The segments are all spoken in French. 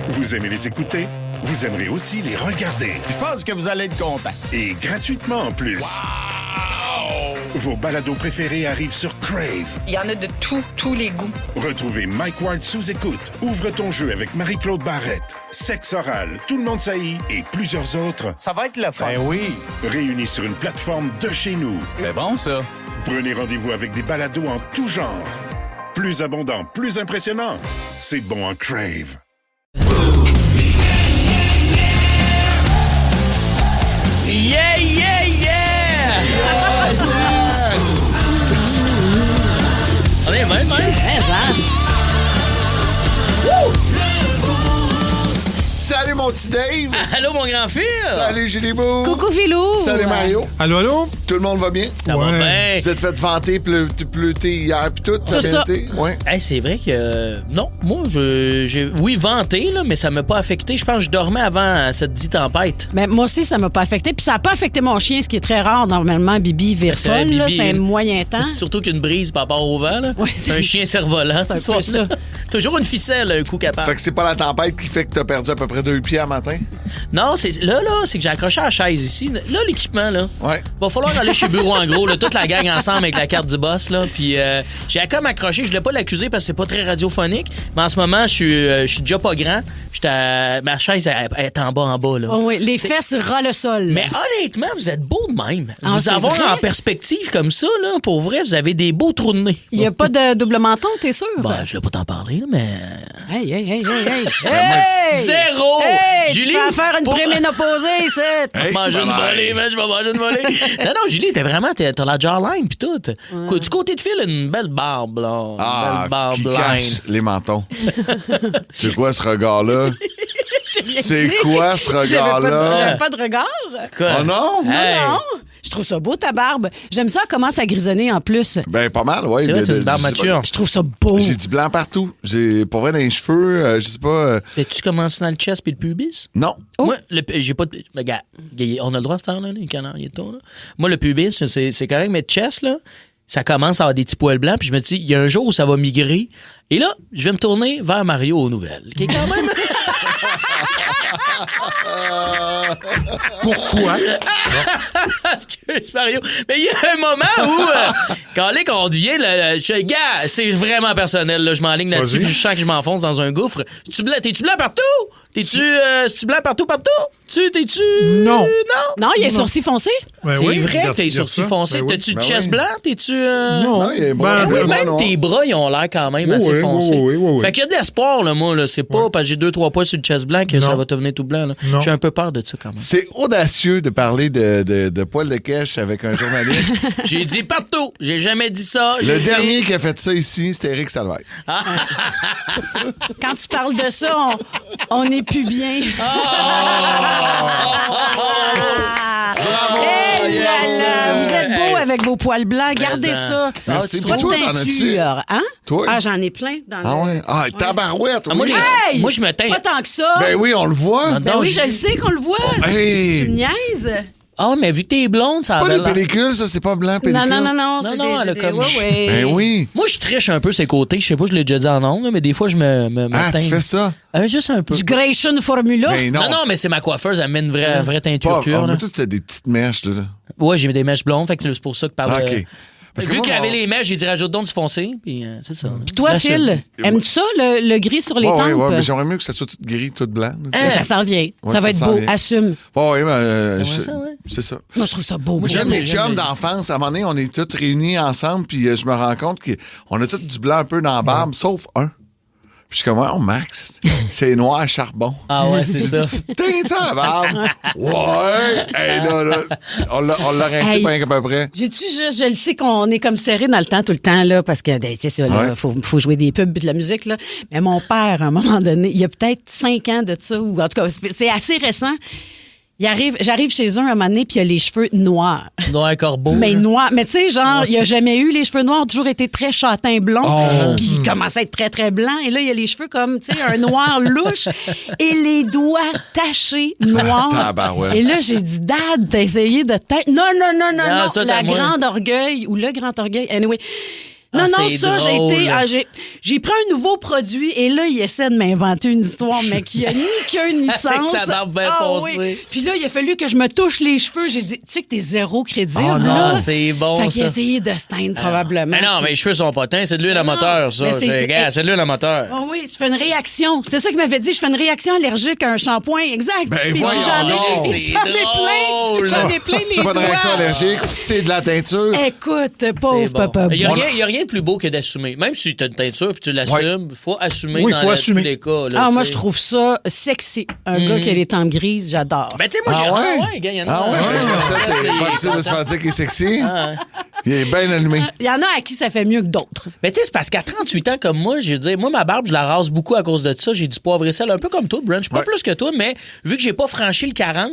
Vous aimez les écouter? Vous aimerez aussi les regarder. Je pense que vous allez être content. Et gratuitement en plus. Wow! Vos balados préférés arrivent sur Crave. Il y en a de tous les goûts. Retrouvez Mike Ward sous écoute, Ouvre ton jeu avec Marie-Claude Barrette, Sexe oral, Tout le monde saillit et plusieurs autres. Ça va être le fun. Ben oui. Réunis sur une plateforme de chez nous. C'est bon, ça. Prenez rendez-vous avec des balados en tout genre. Plus abondant, plus impressionnant. C'est bon en Crave. Yeah, yeah, yeah! On est même, hein? Salut mon petit Dave! Allô, mon grand fils! Salut Julie Bou! Coucou Philou! Salut Mario! Allô, allô? Tout le monde va bien? Ça va bien? Vous êtes fait vanter, pleuter hier pis tout, ça a bien été? Ouais. Hey, c'est vrai que... non, moi, j'ai oui, vanté, là, mais ça m'a pas affecté. Je pense que je dormais avant cette dite tempête. Mais moi aussi, ça m'a pas affecté. Puis ça a pas affecté mon chien, ce qui est très rare. Normalement, Bibi vire C'est vrai, folle, là. Bibi, C'est un moyen temps. Surtout qu'une brise par rapport au vent, là. Ouais, c'est un chien cerf-volant, c'est un ce peu soir-là. ça. Toujours une ficelle, un coup capable. Fait que c'est pas la tempête qui fait que t'as perdu à peu près 2 pieds à matin? Non, c'est c'est que j'ai accroché à la chaise ici. Là, l'équipement, là. Ouais. Va falloir aller chez Bureau en gros, là, toute la gang ensemble avec la carte du boss, là. Puis j'ai comme accroché, je voulais pas l'accuser parce que c'est pas très radiophonique, mais en ce moment, je suis déjà pas grand. Ma chaise elle est en bas, là. Oh oui, les fesses ras le sol. Mais honnêtement, vous êtes beau de même. Ah, vous c'est avoir vrai? en perspective comme ça, là, pour vrai, vous avez des beaux trous de nez. Il y a pas de double menton, t'es sûr? Bah, je vais pas t'en parler, là, mais. Hey! Hey! Zéro! Hey! Julie, tu vas faire une pour- préménopausée, c'est... Hey, Manger une bye-bye. volée, man, je vais manger une volée. non, Julie, t'as la jawline pis tout. Du côté de fil, une belle barbe, là. Une belle barbe qui line. cache les mentons. C'est quoi ce regard-là? C'est quoi ce regard-là? J'avais pas de regard. Quoi? Oh non? Hey. Non! Je trouve ça beau, ta barbe. J'aime ça, elle commence à grisonner en plus. Ben, pas mal, ouais. C'est vrai, c'est une barbe mature. Je trouve ça beau. J'ai du blanc partout. J'ai, pour vrai, dans les cheveux, je sais pas... Tu commences dans le chest puis le pubis? Non. Moi, j'ai pas de. Regarde, on a le droit de faire, là, les canards, il est tôt, là. Moi, le pubis, c'est correct, mais le chest, là, ça commence à avoir des petits poils blancs, puis je me dis, il y a un jour où ça va migrer. Et là, je vais me tourner vers Mario aux nouvelles, qui est quand même. Pourquoi? Excuse, Mario. Mais il y a un moment où, quand on devient, gars, c'est vraiment personnel, là, je m'enligne là-dessus, Vas-y. puis je sens que je m'enfonce dans un gouffre. T'es-tu blanc partout? C'est-tu blanc partout? T'es-tu... Non. Non, il y a un sourcil foncé. Ben C'est oui, vrai que t'as les dire sourcils ça. foncés. Ben oui. T'as-tu le Ben chest oui. blanc? T'es-tu... Non. Non, il est Ben, bon. Oui, ben, même non. tes bras, ils ont l'air quand même assez Oui, foncés. oui. Fait qu'il y a de l'espoir, là, moi. Là. C'est pas parce que j'ai 2-3 poils sur le chest blanc que Non. ça va te venir tout blanc. Là. Non. J'ai un peu peur de ça, quand même. C'est audacieux de parler de poils de cache avec un journaliste. J'ai dit partout. J'ai jamais dit ça. J'ai Le dit- dernier qui a fait ça ici, c'était Éric Salvaire. Quand tu parles de ça, on n'est plus bien. Bravo! Hey, là, là, vous êtes beau Hey. avec vos poils blancs. Gardez ça. Merci. Pas de Toi, t'en as-tu? teinture. Hein? Toi? Ah, j'en ai plein. Dans Ah le... ouais? Ah, tabarouette, Ah, moi, oui. Hey! moi, je me teins. Pas tant que ça. Ben oui, on le voit. Ben oui, je le sais qu'on le voit. Hey! Tu niaises? Ah, mais vu que t'es blonde, ça C'est a pas des l'air- pellicules, ça, c'est pas blanc, pellicule. Non. Non, c'est non, elle a des... comme- ouais. Ben oui. Moi, je triche un peu ses côtés. Je sais pas, je l'ai déjà dit en ondes, là, mais des fois, je me Ah, teins. tu fais ça? Juste un peu. Du Gratian Formula. Ben non. Non, mais c'est ma coiffeuse. Elle met une vraie teinture Pas, pure. oh, là. mais toi, t'as des petites mèches, là. Ouais, j'ai des mèches blondes, fait que c'est pour ça que par Ah, le- OK. Parce que Vu moi, qu'il y avait mon- les mèches, j'ai dit rajoute donc du foncé, puis c'est ça. Puis toi, Là, Phil, aimes-tu ça, le gris sur les Ouais, tempes? ouais, mais j'aimerais mieux que ça soit tout gris, tout blanc. là, tu sais. Ça s'en vient. Ouais, ça va ça être s'en beau. vient. Assume. Ouais, ça, ouais. c'est ça. Moi, je trouve ça beau. J'aime les j'aime chums les- d'enfance. À un moment donné, on est tous réunis ensemble, puis je me rends compte qu'on a tous du blanc un peu dans la barbe, sauf un. Puis je suis comme, ouais, Max, c'est noir à charbon. Ah ouais, c'est ça. Teint ça la barbe? Ouais! Hey, là, on l'a rincé Hey. pas à peu près. Je le sais qu'on est comme serré dans le temps tout le temps, là, parce que, ben, tu sais, ça, là, Ouais. faut jouer des pubs et de la musique, là. Mais mon père, à un moment donné, il y a peut-être 5 ans de ça, ou en tout cas, c'est assez récent. J'arrive chez eux un moment donné, puis il a les cheveux noirs. Noir corbeau. Mais là. noirs. Mais tu sais, genre, il a jamais eu les cheveux noirs, toujours été très châtain blond. Puis il commence à être très, très blanc. Et là, il a les cheveux comme, tu sais, un noir louche et les doigts tachés noirs. Tabarouette. Et là, j'ai dit, Dad, t'as essayé de teindre. Non, Non, ça, la t'as moi. grande orgueil ou le grand orgueil. Anyway. Non, Ah, non, c'est ça, drôle. j'ai pris un nouveau produit et là, il essaie de m'inventer une histoire, mais qui a ni queue ni sens. Avec sa barbe bien foncée. Oui. Puis là, il a fallu que je me touche les cheveux. J'ai dit, tu sais que t'es zéro crédible. Oh, là. non. C'est bon, Fait qu'il a ça. essayé de se teindre, probablement. Mais non, mais les cheveux sont pas teints, c'est de l'huile à moteur, ça. mais c'est- Regarde, c'est de l'huile à moteur. Oh oui, je fais une réaction. C'est ça qu'il m'avait dit. Je fais une réaction allergique à un shampoing. Exact. Ben, Puis voyons j'en donc. ai C'est plein. drôle. J'en ai plein les Pas de doigts. réaction allergique, c'est de la teinture. Écoute, pauvre C'est bon. papa. Il n'y a rien de plus beau que d'assumer. Même si tu as une teinture puis tu l'assumes, il faut assumer Oui, dans faut assumer. tous les cas. Là, Moi, tu sais. je trouve ça sexy. Un gars qui a les tempes grises, j'adore. Ben, tu sais, moi, j'ai. Gars, il y en a. Ah ouais? C'est pas possible de se faire dire qu'il est sexy. Il est bien allumé. Il y en a à qui ça fait mieux que d'autres. Mais tu sais, c'est parce qu'à 38 ans comme moi, je veux dire, moi, ma barbe, je la rase beaucoup à cause de ça. J'ai du poivre et sel, un peu comme toi, Brunch. Pas Ouais. plus que toi, mais vu que j'ai pas franchi le 40,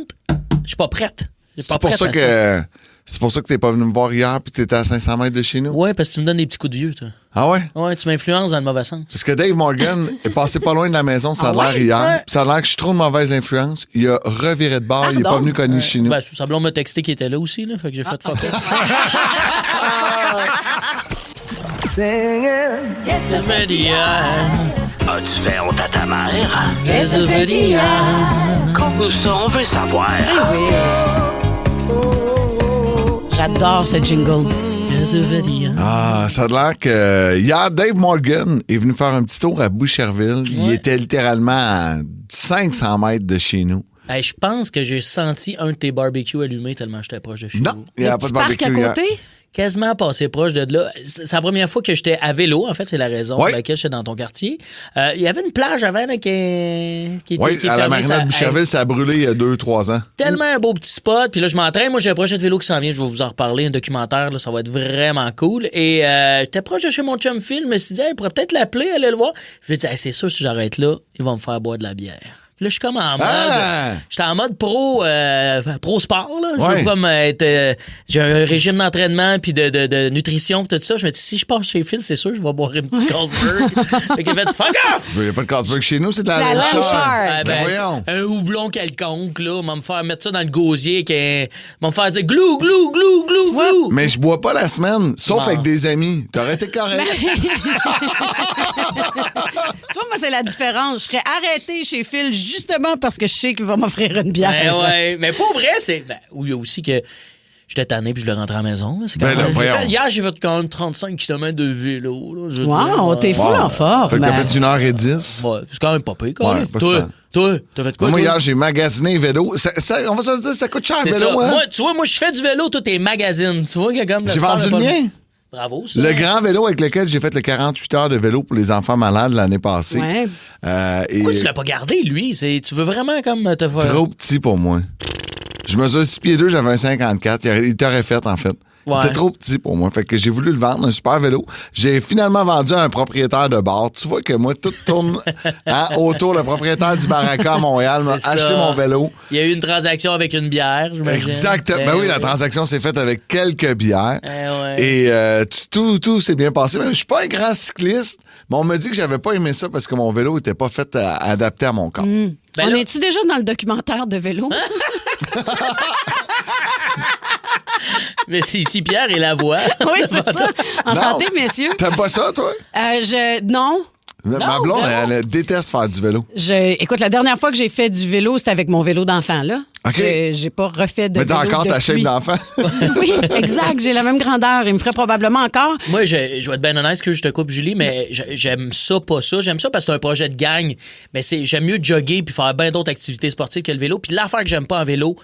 je suis pas prête. Je suis pas C'est pour prête ça à que c'est pour ça que t'es pas venu me voir hier puis t'étais à 500 mètres de chez nous. Ouais, parce que tu me donnes des petits coups de vieux, toi. Ah ouais? Ouais, tu m'influences dans le mauvais sens. Parce que Dave Morgan est passé pas loin de la maison, ça a Ah l'air ouais? hier. Ouais. Puis ça a l'air que je suis trop de mauvaise influence. Il a reviré de bord, il est pas Pardon? venu cogner chez nous. Ben, Sablon m'a texté qu'il était là aussi, là. Fait que j'ai fait fuck off. As-tu fait honte à ta mère? Qu'est-ce que fait hier? Conte-nous ça, on veut savoir. J'adore ce jingle. Ah, ça a l'air que hier, Dave Morgan est venu faire un petit tour à Boucherville. Il était littéralement à 500 mètres de chez nous. Hey, je pense que j'ai senti un de tes barbecues allumés tellement j'étais proche de chez Non, vous. il n'y a Le pas petit de parc barbecue à hier. côté? Quasiment passé proche de là. C'est la première fois que j'étais à vélo, en fait, c'est la raison Oui. pour laquelle j'étais dans ton quartier. Il y avait une plage avant là, qui était Oui, qui est à la fermée, marina ça- de Boucherville, ça a brûlé il y a 2-3 ans. Tellement un beau petit spot. Puis là, je m'entraîne. Moi, j'ai un projet de vélo qui s'en vient. Je vais vous en reparler. Un documentaire, là, ça va être vraiment cool. Et j'étais proche de chez mon chum Phil. Je me suis dit, hey, il pourrait peut-être l'appeler, aller le voir. Je lui ai dit, hey, c'est sûr, si j'arrête là, il va me faire boire de la bière. Puis là, je suis comme en mode. Ah! J'étais en mode pro sport, là. Je Ouais. veux comme être. J'ai un régime d'entraînement puis de nutrition pis tout ça. Je me dis, si je passe chez Phil, c'est sûr, je vais boire une petite Carlsberg. Fait qu'il a fait fuck off! Il n'y a pas de Carlsberg chez nous, c'est de la La Lancharge. Lancharge. Ah, Ben voyons. un houblon quelconque, là. On va me faire mettre ça dans le gausier. On va me faire dire glou, glou, glou, glou, vois? glou. Mais je bois pas la semaine, sauf Bon. avec des amis. T'aurais été correct. Tu vois, moi, c'est la différence. Je serais arrêtée chez Phil justement parce que je sais qu'il va m'offrir une bière. Ben ouais. Mais pour vrai, c'est. Ben, il y a aussi que. J'étais tanné puis je le rentrais à la maison. Là. C'est quand Ben là, même- voyons. Hier, j'ai fait quand même 35 km de vélo. Là, je veux Wow, dire. t'es full en forme. Fait que t'as fait 1h10. Ouais, c'est quand même pas pire, quand Ouais, même. pas Toi, ça. t'as fait quoi? Moi, toi? hier, j'ai magasiné vélo. On va se dire, ça coûte cher, C'est vélo, ça. hein? Moi, tu vois, moi, je fais du vélo, toi, t'es magazine. Tu vois, qu'il y a comme. J'ai sport, vendu pas le mien. Bravo, ça. Le grand vélo avec lequel j'ai fait le 48 heures de vélo pour les enfants malades l'année passée. Ouais. Et Pourquoi tu l'as pas gardé, lui? Tu veux vraiment comme te faire. trop petit pour moi. Je mesure 6 pieds 2, j'avais un 54. Il t'aurait fait, en fait. Il Ouais. était trop petit pour moi. Fait que j'ai voulu le vendre, un super vélo. J'ai finalement vendu à un propriétaire de bar. Tu vois que moi, tout tourne autour. Le propriétaire du Baraka à Montréal m'a C'est acheté ça. mon vélo. Il y a eu une transaction avec une bière, j'imagine. Exactement. Ben oui, la transaction s'est faite avec quelques bières. ouais. Et tout s'est bien passé. Mais je suis pas un grand cycliste, mais on m'a dit que j'avais pas aimé ça parce que mon vélo était pas fait adapté à mon corps. Ben On là- est-tu déjà dans le documentaire de vélo? Mais si Pierre est la voix. Oui, c'est ça. En Non. santé, messieurs. T'aimes pas ça, toi? Non. Ma blonde, zéro. elle déteste faire du vélo. Écoute, la dernière fois que j'ai fait du vélo, c'était avec mon vélo d'enfant, là. OK. J'ai pas refait de Mais t'as vélo encore ta shape depuis. d'enfant. Oui, exact. J'ai la même grandeur. Il me ferait probablement encore. Moi, je vais être bien honnête que je te coupe, Julie, mais j'aime ça, pas ça. J'aime ça parce que c'est un projet de gang. Mais j'aime mieux jogger puis faire bien d'autres activités sportives que le vélo. Puis l'affaire que j'aime pas en vélo,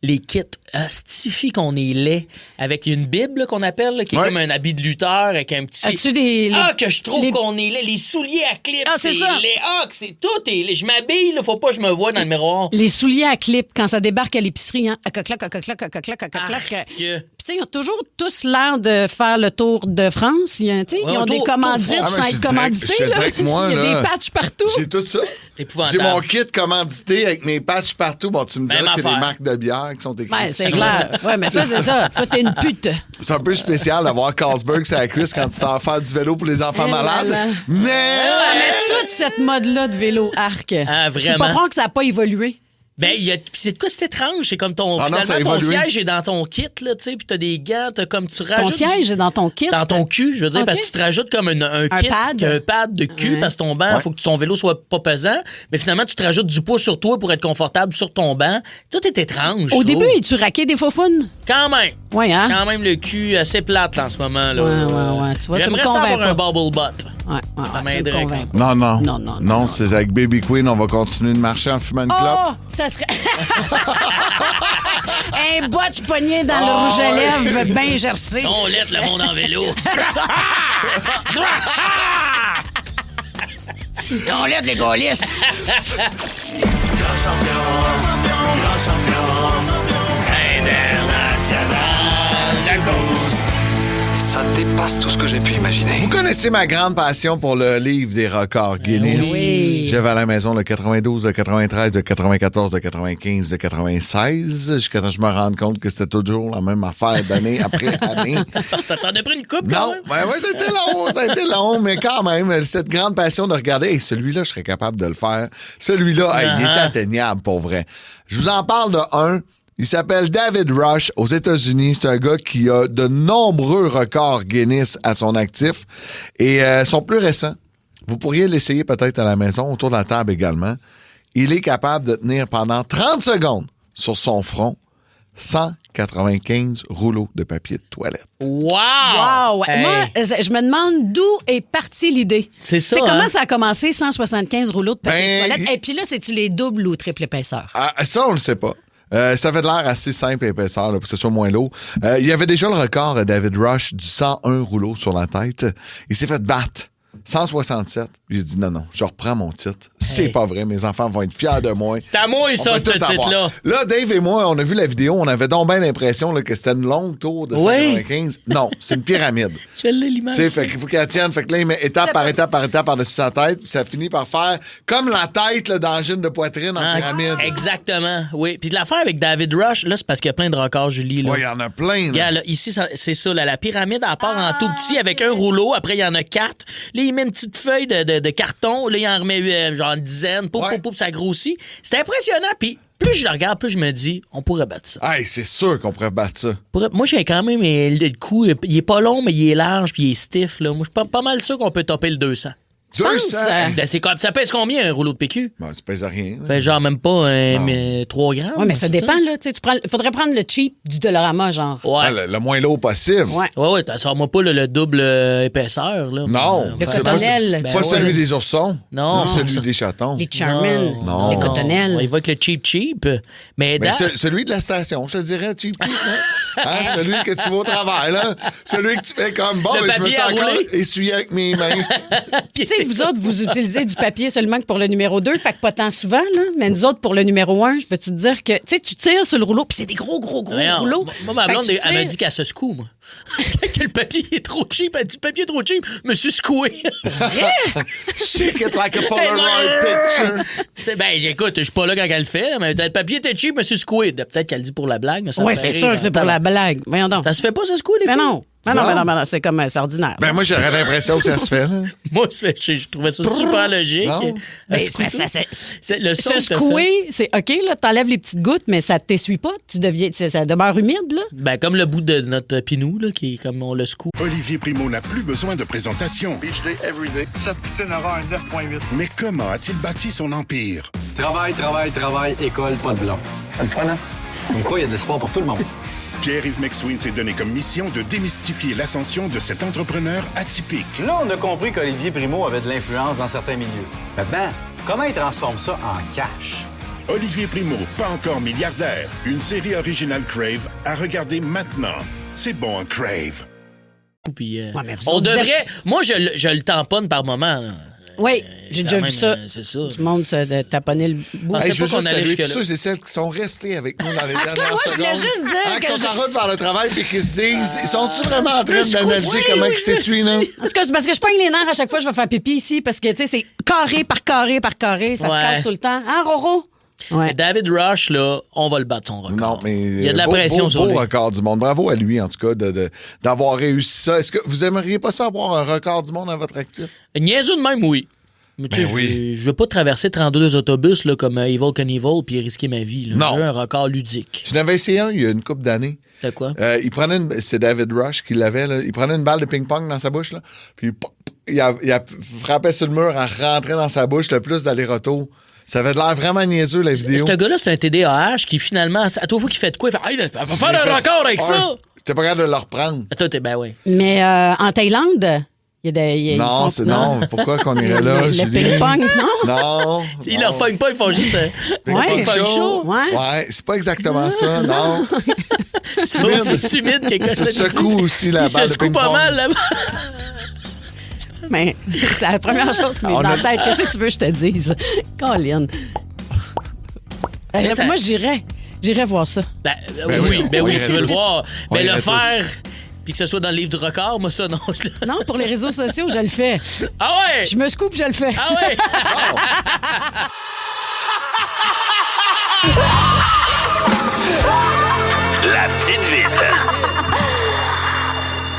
les kits astifie qu'on est laid avec une bible là, qu'on appelle, là, qui est Ouais. comme un habit de lutteur avec un petit... As-tu des... Que je trouve les- qu'on est laid. Les souliers à clips, Ah, c'est ça. laid. Que c'est tout est laid. Je m'habille, là, faut pas que je me voie dans le miroir. Les souliers à clip, quand ça débarque à l'épicerie, hein? Clac, clac, clac, clac, clac, clac, clac. Que- Puis, tu sais, ils ont toujours tous l'air de faire le tour de France. Tu sais, ils ont des tour commandites Ah, mais sans je être te dirais commandités. que- je te là. dirais que moi, Il y a là, des patchs partout. J'ai tout ça. C'est épouvantable. J'ai mon kit commandité avec mes patchs partout. Bon, tu me dirais Même que c'est des affaire. marques de bière qui sont écrites. Ouais, c'est dessus. clair. Ouais, mais toi, c'est ça. Toi, t'es une pute. C'est un peu spécial d'avoir Carlsberg sur la cuisse quand tu t'en fais du vélo pour les enfants Eh malades. là là. Mais... Ah, mais toute cette mode-là de vélo arc. Ah, Je peux vraiment? pas croire que ça n'a pas évolué. Ben, puis c'est de quoi c'est étrange? C'est comme ton, Ah non, ça a finalement, ton évolué. siège est dans ton kit, là, tu sais, puis t'as des gants, t'as comme tu rajoutes. Ton siège est dans ton kit? Dans ton cul, je veux dire, Ok. parce que tu te rajoutes comme un kit, pad. un pad de cul, parce que ton banc, il faut que ton vélo soit pas pesant, mais finalement, tu te rajoutes du poids sur toi pour être confortable sur ton banc. Tout est étrange. Au je début, trouve. es-tu raqué des faux founes? Quand même. Oui, hein? Quand même, le cul assez plate, là, en ce moment, là. Ouais. Tu vois, tu me J'aimerais ça convaincs avoir un pas. bubble butt. Ouais, Ça tu me m'aiderait convaincs quand même. pas. Non. Non, c'est avec Baby Queen, on va continuer de marcher en fumant une clope. Oh, ça serait... Un botch pogné dans le rouge à lèvres, bien gercé. On laisse le monde en vélo. On l'aide, les gaulistes. Ça dépasse tout ce que j'ai pu imaginer. Vous connaissez ma grande passion pour le livre des records Guinness. Oui. J'avais à la maison le 92, le 93, le 94, le 95, le 96, jusqu'à temps que je me rende compte que c'était toujours la même affaire d'année après année. Ça t'en a pris une coupe, Non, ben ouais, ça a été long, mais quand même, cette grande passion de regarder, hey, celui-là, je serais capable de le faire. Celui-là, hey, il est atteignable pour vrai. Je vous en parle de un. Il s'appelle David Rush aux États-Unis. C'est un gars qui a de nombreux records Guinness à son actif. Et son plus récent, vous pourriez l'essayer peut-être à la maison, autour de la table également. Il est capable de tenir pendant 30 secondes sur son front 195 rouleaux de papier de toilette. Wow! Wow! Hey. Moi, je me demande d'où est partie l'idée. C'est ça, Tu sais, comment hein? ça a commencé, 175 rouleaux de papier Ben, de toilette? Et puis là, c'est-tu les doubles ou triple épaisseur? Ah, ça, on le sait pas. Ça avait de l'air assez simple et épaisseur là, pour que ce soit moins lourd. Il y avait déjà le record, David Rush, du 101 rouleaux sur la tête. Il s'est fait battre. 167. J'ai dit non, je reprends mon titre. C'est pas vrai. Mes enfants vont être fiers de moi. C'est à moi, On ça, peut ce tout avoir. titre-là. Là, Dave et moi, on a vu la vidéo. On avait donc bien l'impression là, que c'était une longue tour de Oui. 195. Non, c'est une pyramide. Je l'ai l'image. Tu sais, fait qu'il faut qu'elle tienne. Fait que là, il met étape par étape par-dessus sa tête. Puis ça finit par faire comme la tête là, dans la gine de poitrine en Ah, pyramide. exactement, oui. Puis de l'affaire avec David Rush, là, c'est parce qu'il y a plein de records, Julie. Là. Oui, il y en a plein. Là. Regarde, là, ici, c'est ça, là, la pyramide, elle part en tout petit avec un rouleau. Après, il y en a 4. Là, il met une petite feuille de carton. Là, il en remet genre une dizaine. Poup, Ouais. poup, poup, ça grossit. C'est impressionnant. Puis plus je le regarde, plus je me dis, on pourrait battre ça. Hey, c'est sûr qu'on pourrait battre ça. Moi, j'ai quand même le cou. Il est pas long, mais il est large, puis il est stiff. Là. Moi, je suis pas mal sûr qu'on peut topper le 200. 200? Ben, ça pèse combien, un rouleau de PQ? Bon, tu pèses rien. là. Ben, genre même pas 3 grammes. Oui, mais ça c'est dépend, là. Tu sais, il faudrait prendre le cheap du Dollarama, genre. Ouais. Ah, le moins lourd possible. Ouais. Ouais, t'as sors-moi pas le double épaisseur, là. Non, Le c'est cotonnelle. pas Ben celui ouais. des oursons. Non. Celui Ça. des chatons. Les Charmin, Non. les cotonnelles. Il va avec le cheap. Mais Mais dans- celui de la station, je te dirais, cheap, hein? Hein, celui que tu vas au travail, là. Celui que tu fais comme, bon, Le mais je me papier sens à encore rouler. essuyé avec mes mains. Tu sais, vous autres, vous utilisez du papier seulement que pour le numéro 2, fait que pas tant souvent, là. Mais nous autres, pour le numéro 1, je peux te dire que, tu sais, tu tires sur le rouleau, puis c'est des gros Voyons, rouleaux. Moi, ma Fait que blonde, tu elle m'a tires- dit qu'elle se secoue, moi. Que le papier est trop cheap. Elle dit, le papier est trop cheap. Je me suis secoué. Shake it like a Polaroid picture. J'écoute, je suis pas là quand elle le fait, mais le papier était cheap, je me suis secoué. Peut-être qu'elle le dit pour la blague, mais ça me Oui, fait c'est rire, sûr que c'est pour la blague. Voyons donc. Ça se fait pas, ça secouer, les Mais filles? non. Non, c'est comme c'est ordinaire. Ben, moi, j'aurais l'impression que ça se fait, là. Moi, je trouvais ça super logique. Non. Mais secouer ça- tout. C'est le son Se que t'as fait. secouer, c'est OK, là, t'enlèves les petites gouttes, mais ça t'essuie pas. Ça demeure humide, là. Ben, comme le bout de notre pinou, là, qui est comme on le secoue. Olivier Primo n'a plus besoin de présentation. Beach day everyday. Cette poutine aura un 9.8. Mais comment a-t-il bâti son empire? Travail, école, pas de blanc. C'est le fun, hein? Comme quoi, il y a de l'espoir pour tout le monde. Pierre-Yves McSween s'est donné comme mission de démystifier l'ascension de cet entrepreneur atypique. Là, on a compris qu'Olivier Primo avait de l'influence dans certains milieux. Maintenant, comment il transforme ça en cash? Olivier Primo, pas encore milliardaire. Une série originale Crave à regarder maintenant. C'est bon, un Crave. Puis, Ouais, mais vous on autres, vous devrait. êtes- Moi, je le tamponne par moment. Là. Oui, j'ai déjà Quand vu même, ça. c'est ça. Du monde se taponner le bout. Ah, Hey, c'est je veux pas qu'on juste allait saluer tous jusque-là. ceux et celles qui sont restés avec nous dans les En tout cas, dernières moi, je secondes. voulais juste dire Hein, qui que sont en route vers le travail et qui se disent, ils sont-tu vraiment en train d'analyser comment ils s'essuient, là? En tout cas, c'est parce que je pogne les nerfs à chaque fois que je vais faire pipi ici, parce que, tu sais, c'est carré par carré par carré, ça se Ouais. casse tout le temps. Hein, Roro? Ouais. David Rush, là, on va le battre son record. Non, mais Il y a de la beau, pression beau, sur beau lui. record du monde. Bravo à lui, en tout cas, d'avoir réussi ça. Est-ce que vous aimeriez pas ça avoir un record du monde à votre actif? Niaiseux de même, oui. Mais tu sais, oui. je veux pas traverser 32 autobus là, comme Evil Knievel puis risquer ma vie. Là. Non. Je veux un record ludique. Je n'avais essayé un il y a une couple d'années. De quoi? Il prenait c'est David Rush qui l'avait. Là. Il prenait une balle de ping-pong dans sa bouche, là, puis il frappait sur le mur, elle rentrait dans sa bouche, le plus d'aller-retour. Ça avait l'air vraiment niaiseux, la vidéo. Ce gars-là, c'est un TDAH qui, finalement, à toute fois qu'il fait de quoi, il fait « Ah, il va faire un record avec ça! » T'es pas capable de le reprendre. Toi, ben oui. Mais en Thaïlande, il y a des... Non, non. Pourquoi qu'on irait là, Le Julie? ping-pong, non? Non. Ils leur pognent pas, ils font juste... Ping-pong Ouais. show. Ouais. Ouais, c'est pas exactement ça, non. C'est humide, quelqu'un. Ça secoue aussi la Il balle se de secoue ping-pong. pas mal, là-bas. Mais c'est la première chose qui me On vient a- dans la tête. Qu'est-ce que tu veux que je te dise? Colin. ça- Moi, j'irais voir ça. Oui, on irait tu veux le tous. voir. On Mais irait le tous. faire, puis que ce soit dans le livre du record, moi, ça, non. Non, pour les réseaux sociaux, je le fais. Ah ouais! Je me scoop, je le fais. Ah ouais! La petite vite.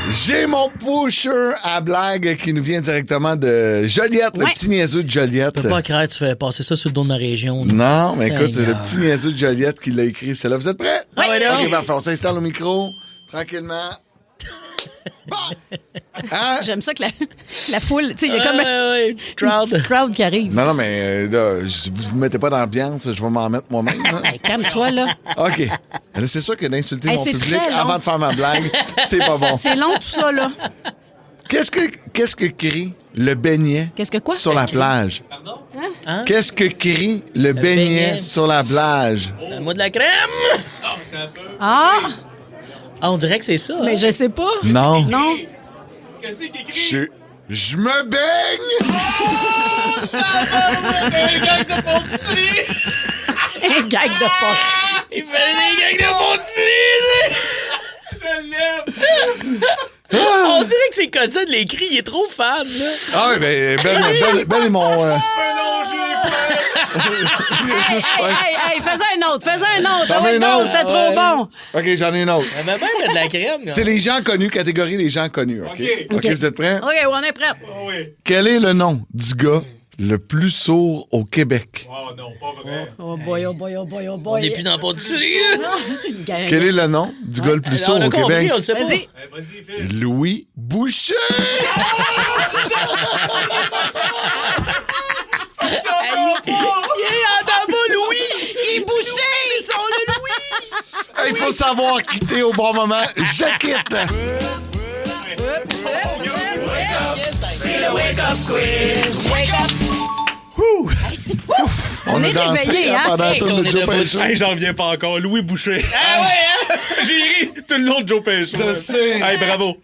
J'ai mon pusher à blague qui nous vient directement de Joliette, le Ouais. petit niaiseux de Joliette. Je peux pas croire que tu fais passer ça sur le dos de ma région. là. Non, mais écoute, c'est le Seigneur. petit niaiseux de Joliette qui l'a écrit. C'est là. Vous êtes prêts? Ah ouais, donc. OK, parfait. On s'installe au micro, tranquillement. Bon! Hein? J'aime ça que la foule, tu sais, il y a comme Ouais, une crowd. petite crowd qui arrive. Non, mais là, vous ne mettez pas d'ambiance, je vais m'en mettre moi-même. là. Hey, calme-toi, là. OK. Là, c'est sûr que d'insulter Hey, mon c'est public très long. avant de faire ma blague, c'est pas bon. C'est long, tout ça, là. Qu'est-ce que crie le beignet Qu'est-ce que quoi? sur la plage? Hein? Qu'est-ce que crie le beignet beignet. sur la plage? Moi de la crème! Ah, Ah, on dirait que c'est ça. mais je sais pas. Non. Non. Je me baigne! Un gag de poche. Il fait des gags de Montigny! On dirait que c'est comme ça de l'écrit, il est trop fan, là. Ah oui, ben est mon... Il a juste faim. Hey, fais un autre. T'en Ah veux ouais, une non, autre? c'était trop bon. OK, j'en ai une autre. Mais même mettre de la crème, là. C'est les gens connus, catégorie les gens connus. OK, vous êtes prêts? OK, on est prêts. Quel est le nom du gars le plus sourd au Québec? Oh boy, oh boy, oh boy, oh boy. On n'est plus dans Ponticelli, là. Quel est le nom du gars le plus sourd On a au compris, Québec? on le sait pas. Vas-y. Louis Boucher! Il est en bas, Louis! Il bouchait! C'est son, le Louis! Il faut savoir quitter au bon moment. Je quitte! On a est dansé réveillés, hein? pendant Hey, tout on le est Joe debout. Pesci. Hey, j'en reviens pas encore. Louis Boucher. Ah ouais, hein? J'ai ri tout le long de Joe Pesci. Je sais. Hey, bravo.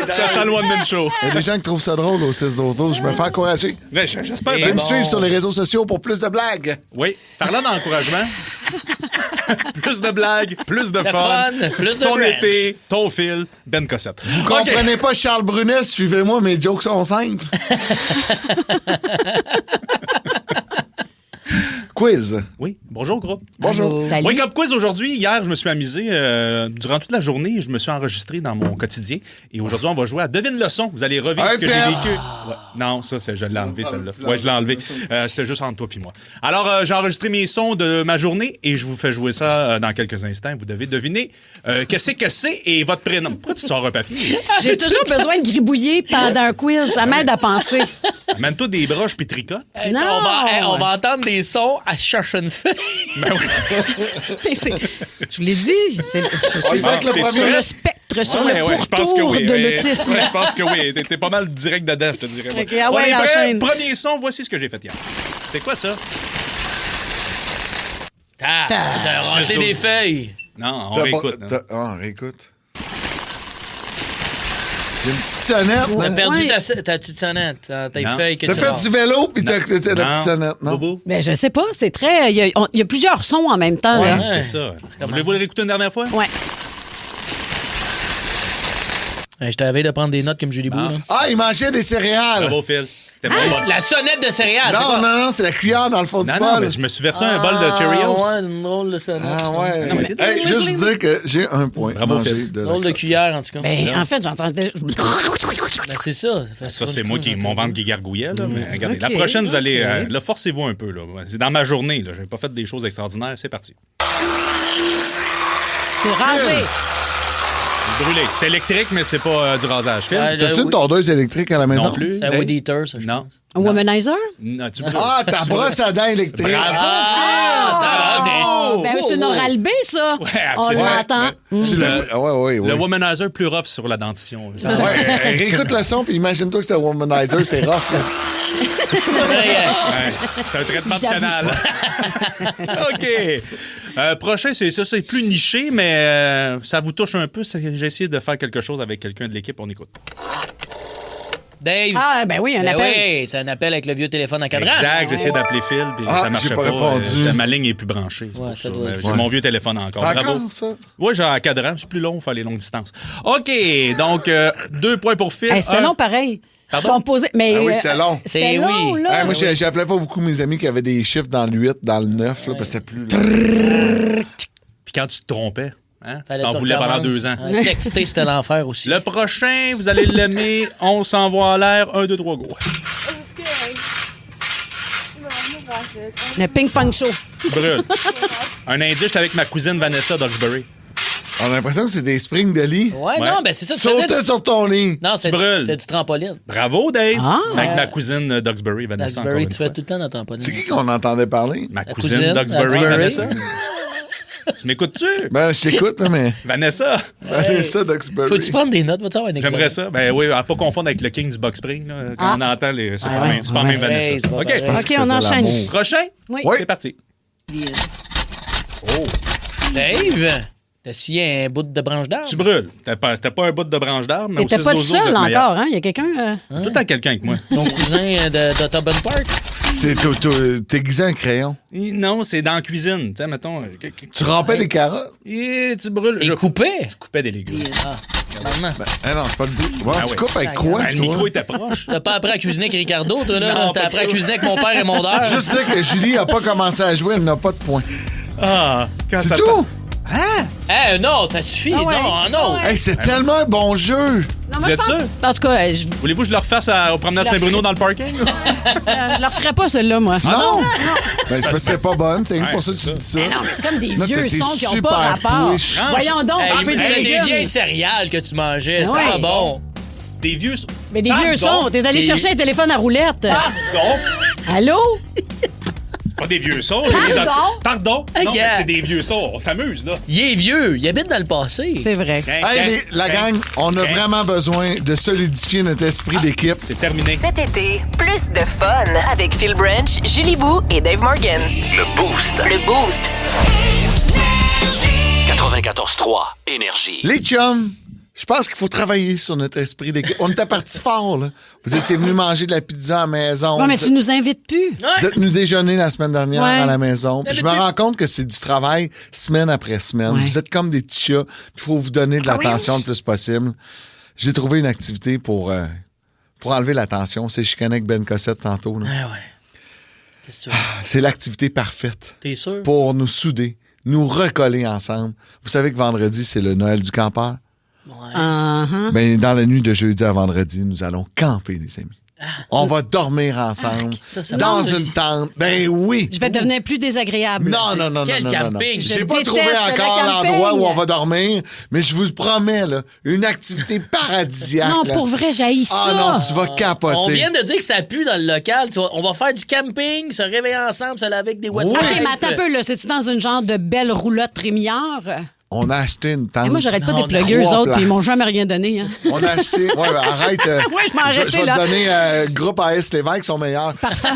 Ça sent le one-man show. Il y a des gens qui trouvent ça drôle au 6-12-12. Je me fais encourager. Ouais, j'espère. Vous pouvez me bon. suivre sur les réseaux sociaux pour plus de blagues. Oui. Parlant d'encouragement, plus de blagues, plus de fun, plus de ton ranch. été, ton fil, Ben Cossette. Vous comprenez pas Charles Brunet? Suivez-moi, mes jokes sont simples. Quiz. Oui, bonjour groupe. Bonjour. Salut. Wake Up Quiz aujourd'hui. Hier, je me suis amusé. Durant toute la journée, je me suis enregistré dans mon quotidien. Et aujourd'hui, on va jouer à Devine le son. Vous allez revivre Un ce que j'ai père. vécu. Ouais. Non, ça, je l'ai enlevé, celle-là. Ouais, je l'ai enlevé. C'était juste entre toi et moi. Alors, j'ai enregistré mes sons de ma journée et je vous fais jouer ça dans quelques instants. Vous devez deviner qu'est-ce que c'est et votre prénom. Pourquoi tu te sors un papier? J'ai toujours besoin de gribouiller pendant un quiz. Ça m'aide à penser. Amène-toi des broches puis tricote. Hey, Non. on va entendre des sons à chercher une feuille. Ben oui. Je vous l'ai dit. Je suis c'est vrai que le T'es premier- sûr? sur le spectre, sur le je pense que pourtour oui. de l'autisme. Ouais, je pense que oui. T'es pas mal direct dedans, je te dirais. moi. Ok, ah ouais, On est prêts? enchaîne. Premier son, voici ce que j'ai fait hier. C'est quoi ça? T'as rangé 6-12. des feuilles. Non, on T'as réécoute. pas- on réécoute. J'ai une petite sonnette. T'as hein? perdu Ouais. ta petite sonnette, tes Non. feuilles que T'as tu fait ranges. du vélo puis t'as la petite sonnette, non? Bobo? Mais je sais pas, c'est très. Il y a plusieurs sons en même temps. là. Ouais, c'est ça. Voulez-vous le réécouter une dernière fois? Ouais. Hey, je t'avais de prendre des notes comme Julie Bou. là. Ah, il mangeait des céréales. Bravo, Phil. C'était bon. La sonnette de céréales, c'est Non, quoi? non, non, c'est la cuillère dans le fond du Non, bol. non, mais je me suis versé un bol de Cheerios. Ah, ouais, une drôle de sonnette. Ah ouais. Non, mais t'es- Hey, juste dire que j'ai un point. Bravo, Manger Phil. de la- Drôle de cuillère, en tout cas. Ben, en fait, j'entendais. Ben, c'est ça. Ça, c'est moi mon ventre qui gargouillait. Là, mais regardez, la prochaine, vous allez... là, forcez-vous un peu. Là. C'est dans ma journée. Je n'ai pas fait des choses extraordinaires. C'est parti. C'est rasé. Brûlé. C'est électrique, mais c'est pas du rasage. Phil? T'as-tu une tondeuse électrique à la maison? Non plus. C'est un weed eater, ça, je Non. pense. Un womanizer? Non, tu brûles. Ah, ta brosse à dents électrique. Bravo, Ben, c'est une oral B, ça. Ouais, On absolument. l'entend. Tu l'as- ouais. Le womanizer plus rough sur la dentition. Ouais, réécoute le son, puis imagine-toi que c'est un womanizer, c'est rough. Là. Ouais, c'est un traitement de canal. OK. Prochain, c'est plus niché, mais ça vous touche un peu. J'ai essayé de faire quelque chose avec quelqu'un de l'équipe. On écoute. Dave. Ah, ben oui, un Ben appel. oui, c'est un appel avec le vieux téléphone en cadran. Exact. J'ai essayé d'appeler Phil, puis ça marchait j'ai pas répondu. Ma ligne est plus branchée. C'est Ouais, pour ça ça. doit être J'ai mon vieux téléphone encore. Encore, Bravo. ça? Oui, j'ai un cadran. C'est plus long, il faut aller longue distance. OK. Donc, 2 points pour Phil. Hey, c'était long, pareil. Pardon? Composé. Mais, Ah oui, c'était long. C'était C'est long, oui. là. Moi, j'appelais pas beaucoup mes amis qui avaient des chiffres dans le 8, dans le 9, là, parce que c'était plus long. Puis quand tu te trompais, hein, tu Fallait t'en que tu voulais pendant recommences. 2 ans. Texter, c'était l'enfer aussi. Le prochain, vous allez l'aimer. On s'envoie en l'air. 1, 2, 3, go. Le ping-pong show. Tu brûles. Un indice, j'étais avec ma cousine Vanessa d'Oxbury. On a l'impression que c'est des springs de lit. Ouais, non, ben c'est ça. Tu Sauter faisais sur ton lit. Non, c'est brûles. du trampoline. Bravo, Dave. Ah. Avec ma cousine d'Oxbury, Vanessa. encore Duxbury, une tu fois. fais tout le temps dans trampoline. C'est qui qu'on entendait parler? Ma La cousine cousine d'Oxbury, d'Oxbury. Vanessa. Tu m'écoutes-tu? Ben, je t'écoute, là, mais. Vanessa? Ben, ça, Duxbury. Faut-tu prendre des notes? Vas-tu avoir un J'aimerais examen? ça. Ben oui, à pas confondre avec le King du Box Spring. Là, quand on entend les. C'est pas, c'est pas même Vanessa. Ouais, c'est pas OK. pareil. Parce OK, qu'il on faisait enchaîne. l'amour. Prochain? Oui. Oui. C'est parti. Dave, t'as scié un bout de branche d'arbre? Tu brûles. T'as pas un bout de branche d'arbre, mais T'étais au pas tout 6-12, vous seul êtes meilleur. encore, hein? Il y a quelqu'un. Tout le temps quelqu'un avec moi. Ton cousin d'Autobahn Park? C'est t'es aiguisé un crayon. Non, c'est dans la cuisine. Tu sais, mettons. Tu rampais des carottes. Et tu brûles. Et coupé? Je coupais des légumes. Ah, maintenant. Ah non, c'est pas le but. Ouais, Ah tu ouais. coupes avec quoi, Ben, le toi? micro était proche. T'as pas appris à cuisiner avec Ricardo, toi, là? Non, T'as pas appris du à tout. cuisiner avec mon père et mon deur? Je sais que Julie a pas commencé à jouer, elle n'a pas de points. Ah, quand C'est ça tout? Eh, non, ça suffit. Ah ouais. Non, non. Hey, c'est tellement un bon jeu! Non, Vous êtes sûr? En tout cas, Voulez-vous que je le refasse au promenade Je le Saint-Bruno dans le parking? je leur ferais pas celle-là, moi. non! Ben, c'est parce que c'est pas bonne, c'est Ouais, pour ça que c'est tu dis ça. Mais non, mais c'est comme des Là, vieux t'es sons qui n'ont super pas rapport. push. Voyons donc, Hey, un peu de hey, des légumes. vieilles céréales que tu mangeais, c'est Ouais. pas bon. Des vieux. Mais des vieux sons. T'es allé Des- chercher un téléphone à roulette. Pardon? Allô? Pas des vieux sons. j'ai des Pardon? Pardon? Non, Gars. mais c'est des vieux sons. On s'amuse, là. Il est vieux, il habite dans le passé. C'est vrai. Hey, la gang, on a vraiment besoin de solidifier notre esprit d'équipe. C'est terminé. Cet été, plus de fun avec Phil Branch, Julie Bou et Dave Morgan. Le Boost. Le Boost. 94.3 Énergie. Les chums, je pense qu'il faut travailler sur notre esprit d'équipe. On était partis fort, là. Vous étiez venus manger de la pizza à la maison. Ouais, mais Vous tu nous invites plus. Vous êtes venus déjeuner la semaine dernière Ouais. à la maison. Puis je me rends compte que c'est du travail semaine après semaine. Ouais. Vous êtes comme des petits chats. Il faut vous donner de l'attention le plus possible. J'ai trouvé une activité pour enlever la tension. C'est chicaner avec Ben Cossette tantôt. là. Ah ouais. Qu'est-ce que tu veux? C'est l'activité parfaite T'es sûr? pour nous souder, nous recoller ensemble. Vous savez que vendredi, c'est le Noël du campeur. Uh-huh. Ben, dans la nuit de jeudi à vendredi, nous allons camper, les amis. On va dormir ensemble ça dans me- une tente. Ben oui. Je vais devenir plus désagréable. Non. Quel non. camping? J'ai Je pas trouvé déteste encore le camping. l'endroit où on va dormir, mais je vous promets, là, une activité paradisiaque. Non, là. pour vrai, j'haïs ça. Ah non, tu vas capoter. On vient de dire que ça pue dans le local. Tu vois, on va faire du camping, se réveiller ensemble, se laver avec des wet Oui. OK, wipes. mais attends un peu, là. C'est-tu dans une genre de belle roulotte trémillard? On a acheté une tente. Et moi, j'arrête pas Non, de plugger eux 3 autres, puis ils m'ont places. jamais rien donné. Hein. On a acheté. Ouais, ben, arrête. Ouais, je m'en je arrêtais, vais là. te donner groupe AS Lévesque, sont meilleurs. Parfait.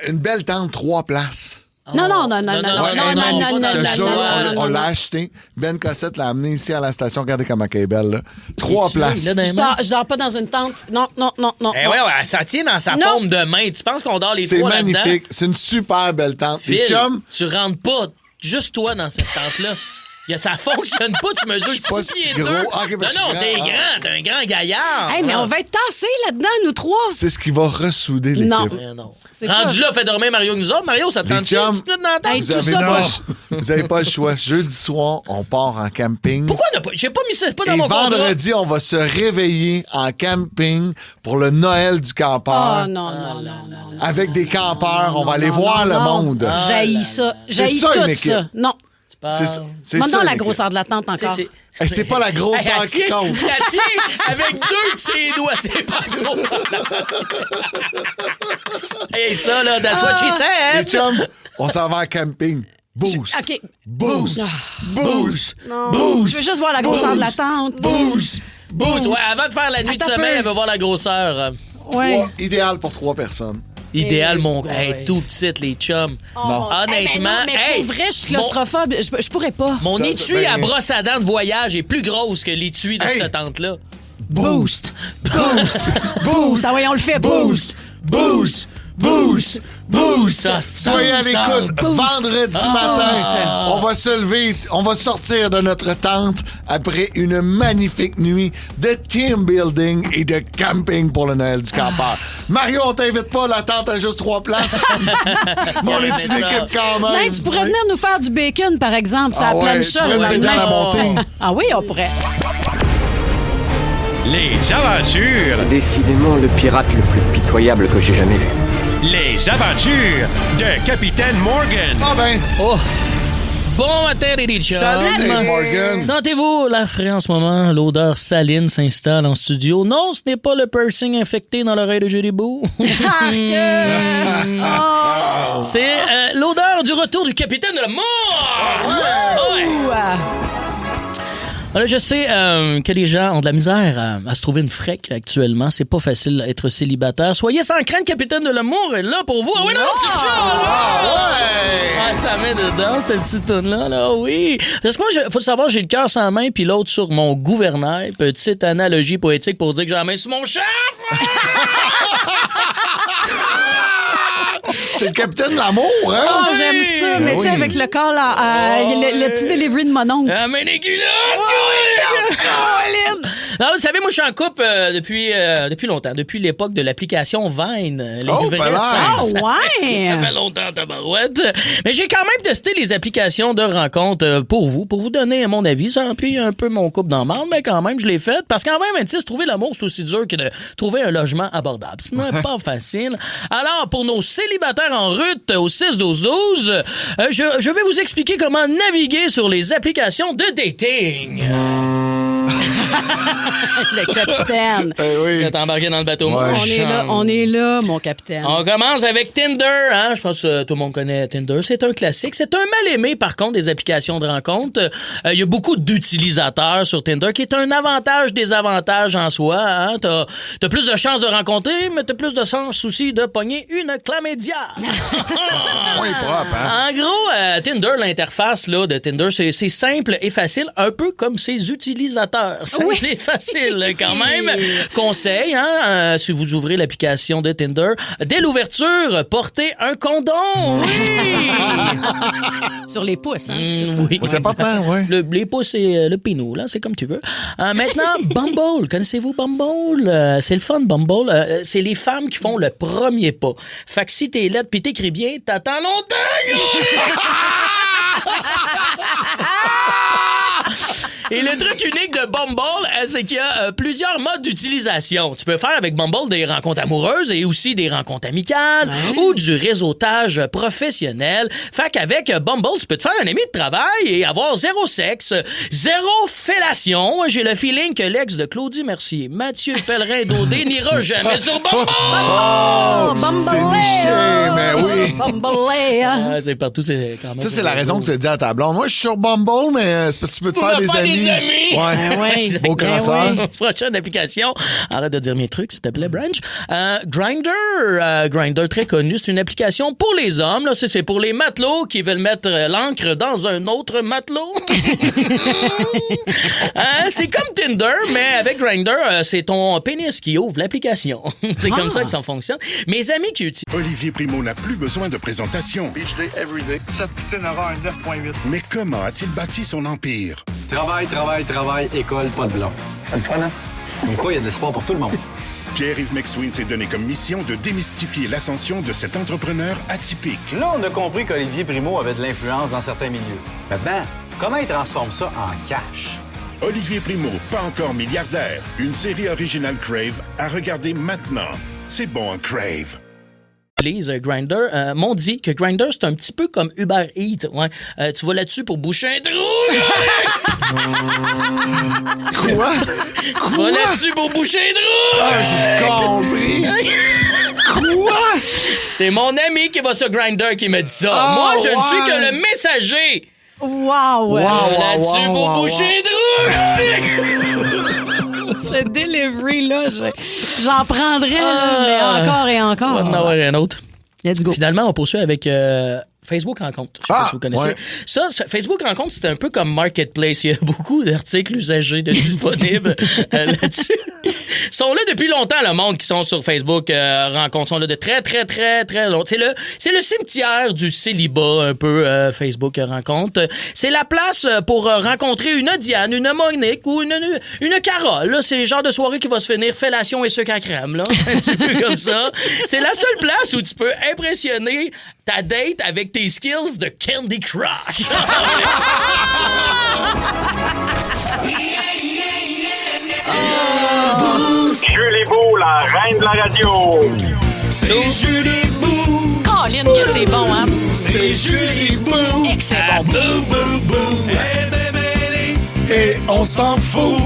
Une belle tente, 3 places. Non, non, non, non, non, non, non, non, Ouais, non, hey, non, man, non, je non, te non, jure, non, on non, l'a non. acheté. Ben Cossette l'a amené ici à la station. Regardez comment elle est belle. Là. 3 places. Là, dans les mains. Je dors pas dans une tente. Non. Eh ouais, ça tient dans sa Non. paume de main. Tu penses qu'on dort les C'est trois là-dedans? magnifique. C'est une super belle tente. Les Phil, chums, tu rentres pas juste toi dans cette tente-là. Ça fonctionne pas, tu mesures 6 pas si pieds gros. 2. Ah, ok, ben, je suis non, grand. t'es Ah. grand, t'es un grand gaillard. Hey, mais on va être tassés là-dedans, nous trois. c'est ce qui va ressouder l'équipe. Non. Non. C'est Rendu pas- là, fait dormir Mario avec nous autres. Mario, ça te Les tente une chums, petite minute dans la tente? Hey, Vous tout avez ça, non. moi, Vous n'avez pas le choix. Jeudi soir, on part en camping. Pourquoi ne pas? J'ai pas mis ça pas dans Et mon contrat. vendredi, on va se réveiller en camping pour le Noël du campeur. Oh non. Avec des campeurs, on va aller voir le monde. J'haïs ça. J'haïs ça, une tout équipe. ça. Non. C'est ça. C'est Moi, ça, non, la l'équipe. grosseur de la tente encore. Et c'est pas la grosseur qui compte. Elle tient avec 2 de ses doigts. C'est pas gros. Hey, ça, là, that's what she Les said. chums, on s'en va en camping. Boost. OK. Boost. Boost. Non. Boost. Je veux juste voir la grosseur de la tente. Boost. Boost. Ouais, avant de faire la nuit de Attends sommeil, peu. elle veut voir la grosseur. Ouais. Ouais, idéal pour 3 personnes. Idéal, mon. ouais. Hey, tout petite, les chums. Non. Honnêtement, Eh ben non, mais pour vrai, je suis claustrophobe. Je pourrais pas. mon Ben, étui à brosse à dents de voyage est plus grosse que l'étui de Hey. cette tente-là. Boost. Boost. Boost. Ah oui, on le fait. Boost. Boost. Boost. Boost. Ça Soyez à l'écoute. Vendredi matin, on va se lever, on va sortir de notre tente après une magnifique nuit de team building et de camping pour le Noël du campeur. Mario, on t'invite pas, la tente a juste 3 places. Mais on est une ça. équipe quand même. Ben, tu pourrais venir nous faire du bacon, par exemple. Ça Ah plein ouais, de tu choses. pourrais nous aider à la montée. Ah oui, on pourrait. Les aventures, Décidément le pirate le plus pitoyable que j'ai jamais vu. les aventures de Capitaine Morgan. Ah ben, Oh! Bon matin, les chums. salut Dave Morgan. Sentez-vous la frais en ce moment? L'odeur saline s'installe en studio. Non, ce n'est pas le piercing infecté dans l'oreille de Jéribou. C'est l'odeur du retour du capitaine de la mort! Ouais. Alors, je sais que les gens ont de la misère à se trouver une frec actuellement. C'est pas facile d'être célibataire. Soyez sans crainte, capitaine de l'amour est là pour vous. Ah oui, non, petit chat! Ah, ça met dedans, cette petite toune-là. Là, oui. Parce que moi, faut le savoir, j'ai le cœur sans main puis l'autre sur mon gouvernail. Petite analogie poétique pour dire que j'ai la main sur mon chat. C'est le capitaine de l'amour, hein? Oh, j'aime ça. Mais tu sais, avec le corps, là, le petit delivery de mon oncle. La main des culottes! Non, vous savez, moi, je suis en couple depuis longtemps. Depuis l'époque de l'application Vine. Les Oh, vrais ben là. singes. Ah, ouais! Ça fait longtemps, tabarouette. Mais j'ai quand même testé les applications de rencontres pour vous donner mon avis. Ça appuie un peu mon couple dans le marde, mais quand même, je l'ai fait. Parce qu'en 2026, trouver l'amour, c'est aussi dur que de trouver un logement abordable. Ce n'est pas facile. Alors, pour nos célibataires en route au 6-12-12, je vais vous expliquer comment naviguer sur les applications de dating. Le capitaine. Eh oui. T'es embarqué dans le bateau. Ouais. On est là, mon capitaine. On commence avec Tinder, hein? Je pense que tout le monde connaît Tinder. C'est un classique. C'est un mal-aimé, par contre, des applications de rencontre. Il y a beaucoup d'utilisateurs sur Tinder, qui est un avantage-désavantage en soi. Hein? T'as plus de chances de rencontrer, mais t'as plus de chances aussi de pogner une chlamydia. Oui, propre, hein? En gros, Tinder, l'interface là, de Tinder, c'est simple et facile, un peu comme ses utilisateurs. Simple et facile quand même. Conseil, hein, si vous ouvrez l'application de Tinder, dès l'ouverture, portez un condom. Oui! Sur les pouces, hein? Oui. C'est important, oui. Les pouces et le pinou, là, c'est comme tu veux. Maintenant, Bumble. Connaissez-vous Bumble? C'est le fun, Bumble. C'est les femmes qui font le premier pas. Fait que si t'es laide pis t'écris bien, t'attends longtemps! Et le truc unique de Bumble, c'est qu'il y a plusieurs modes d'utilisation. Tu peux faire avec Bumble des rencontres amoureuses et aussi des rencontres amicales ou du réseautage professionnel. Fait qu'avec Bumble, tu peux te faire un ami de travail et avoir zéro sexe, zéro fellation. J'ai le feeling que l'ex de Claudie Mercier, Mathieu Pellerin d'Odé, n'ira jamais sur Bumble. Oh, C'est niché, mais oui. Bumble, hein? Ah, c'est partout, c'est quand même. Ça, c'est la raison que tu as dit à ta blonde. Moi, je suis sur Bumble, mais c'est parce que tu peux te faire des amis. Ouais. Ben oui. Beau Ben crosseur. oui. Prochaine application. Arrête de dire mes trucs, s'il te plaît, Branch. Grindr. Grindr, très connu. C'est une application pour les hommes. Là. C'est pour les matelots qui veulent mettre l'encre dans un autre matelot. C'est comme Tinder, mais avec Grindr, c'est ton pénis qui ouvre l'application. C'est comme ça que ça fonctionne. Mes amis qui utilisent... Olivier Primo n'a plus besoin de présentation. Beach day everyday. Cette poutine aura un 9.8. Mais comment a-t-il bâti son empire? Travail, école, pas de blanc. C'est le fun, hein? Comme quoi, il y a de l'espoir pour tout le monde. Pierre-Yves McSween s'est donné comme mission de démystifier l'ascension de cet entrepreneur atypique. Là, on a compris qu'Olivier Primo avait de l'influence dans certains milieux. Maintenant, comment il transforme ça en cash? Olivier Primo, pas encore milliardaire. Une série originale Crave à regarder maintenant. C'est bon, un Crave. Grindr m'ont dit que Grindr, c'est un petit peu comme Uber Eats. Ouais. Tu vas là-dessus pour boucher un trou. Quoi? Tu vas là-dessus pour boucher un trou. Ah, j'ai compris. Quoi? C'est mon ami qui va sur Grindr qui m'a dit ça. Moi, je ne suis que le messager. Wow! Là-dessus pour boucher un trou. Ce delivery-là, j'en prendrais, mais encore et encore. On va en avoir un autre. Let's go. Finalement, on poursuit avec Facebook Rencontre. Je sais pas si vous connaissez. Ouais. Ça, Facebook Rencontre, c'est un peu comme Marketplace. Il y a beaucoup d'articles usagés disponibles là-dessus. Ils sont là depuis longtemps, le monde qui sont sur Facebook Rencontre. Ils sont là de très, très, très, très longtemps. C'est le cimetière du célibat, un peu, Facebook Rencontre. C'est la place pour rencontrer une Diane, une Monique ou une Carole. Là. C'est le genre de soirée qui va se finir fellation et sucre à crème. Là. Un petit peu comme ça. C'est la seule place où tu peux impressionner ta date avec tes skills de Candy Crush. Julie Beau, la reine de la radio. C'est Julie Bou. Colin, que c'est bon, hein? C'est Julie Bou. Excellent. Bou, bou, bou. Eh, bébé, Et on s'en fout.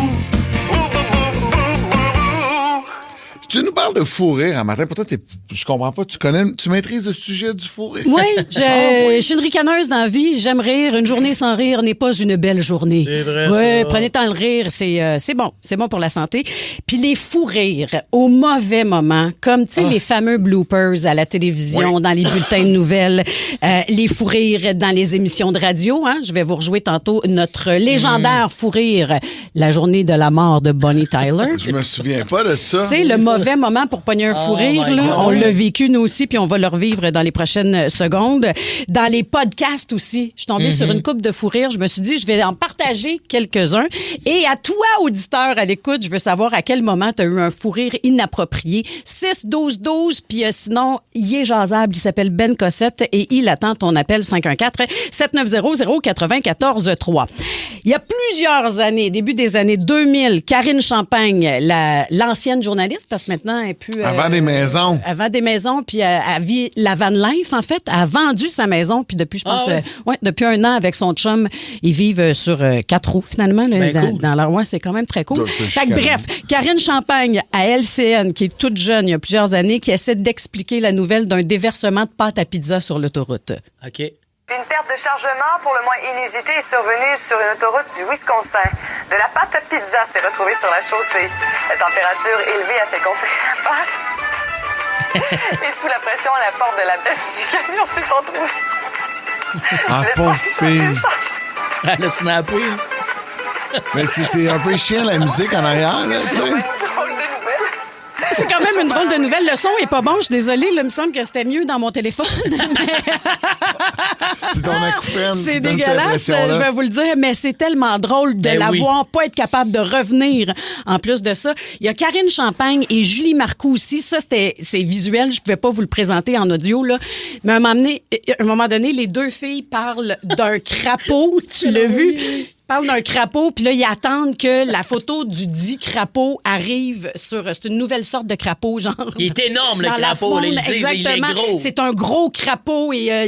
Tu nous parles de fou rire un matin. Pourtant, je comprends pas. Tu maîtrises le sujet du fou rire? Oui, je suis une ricaneuse dans la vie. J'aime rire. Une journée sans rire n'est pas une belle journée. C'est vrai, Oui, ça. prenez tant le rire. C'est bon. C'est bon pour la santé. Puis les fous rires au mauvais moment, comme, tu sais, les fameux bloopers à la télévision, dans les bulletins de nouvelles, les fous rires dans les émissions de radio. Hein? Je vais vous rejouer tantôt notre légendaire fou rire, la journée de la mort de Bonnie Tyler. Je me souviens pas de ça. Tu sais, le mauvais moment pour pogner un fou rire, my là, God. on l'a vécu nous aussi, puis on va le revivre dans les prochaines secondes. Dans les podcasts aussi, je suis tombée sur une coupe de fou rire. Je me suis dit, je vais en partager quelques-uns. Et à toi, auditeur à l'écoute, je veux savoir à quel moment tu as eu un fou rire inapproprié. 6-12-12, puis sinon, il est jasable. Il s'appelle Ben Cossette et il attend ton appel 514-7900-943. Il y a plusieurs années, début des années 2000, Karine Champagne, l'ancienne journaliste, parce que maintenant, elle est plus... Avant des maisons. Avant des maisons, puis elle vit la van life, en fait. Elle a vendu sa maison, puis depuis, je pense, depuis un an, avec son chum, ils vivent sur 4 roues, finalement. Là, cool. dans leur... Ouais, c'est quand même très cool. Donc, c'est Fait que, bref, Karine Champagne, à LCN, qui est toute jeune, il y a plusieurs années, qui essaie d'expliquer la nouvelle d'un déversement de pâte à pizza sur l'autoroute. OK. Une perte de chargement pour le moins inusitée est survenue sur une autoroute du Wisconsin. De la pâte à pizza s'est retrouvée sur la chaussée. La température élevée a fait gonfler la pâte. Et sous la pression, la porte de la bête du camion s'est entrouvée. Ah, pauvre fille. Elle a snappé. Mais c'est un peu chiant, la musique en arrière, là, tu sais. C'est quand même une drôle de nouvelle. Le son est pas bon, je suis désolée. Là, il me semble que c'était mieux dans mon téléphone. C'est ton acouphène. C'est donne cette dégueulasse, impression-là. je vais vous le dire, mais c'est tellement drôle de Ben la oui. voir, pas être capable de revenir. En plus de ça, il y a Karine Champagne et Julie Marcoux aussi. Ça, c'est visuel, je pouvais pas vous le présenter en audio, là. Mais à un moment donné, les deux filles parlent d'un crapaud. Tu l'as vu? Parle d'un crapaud, puis là, ils attendent que la photo du dit crapaud arrive sur... C'est une nouvelle sorte de crapaud, genre... Il est énorme, le dans la crapaud. Là, faune, ils disent, il est exactement. gros. C'est un gros crapaud, et puis là,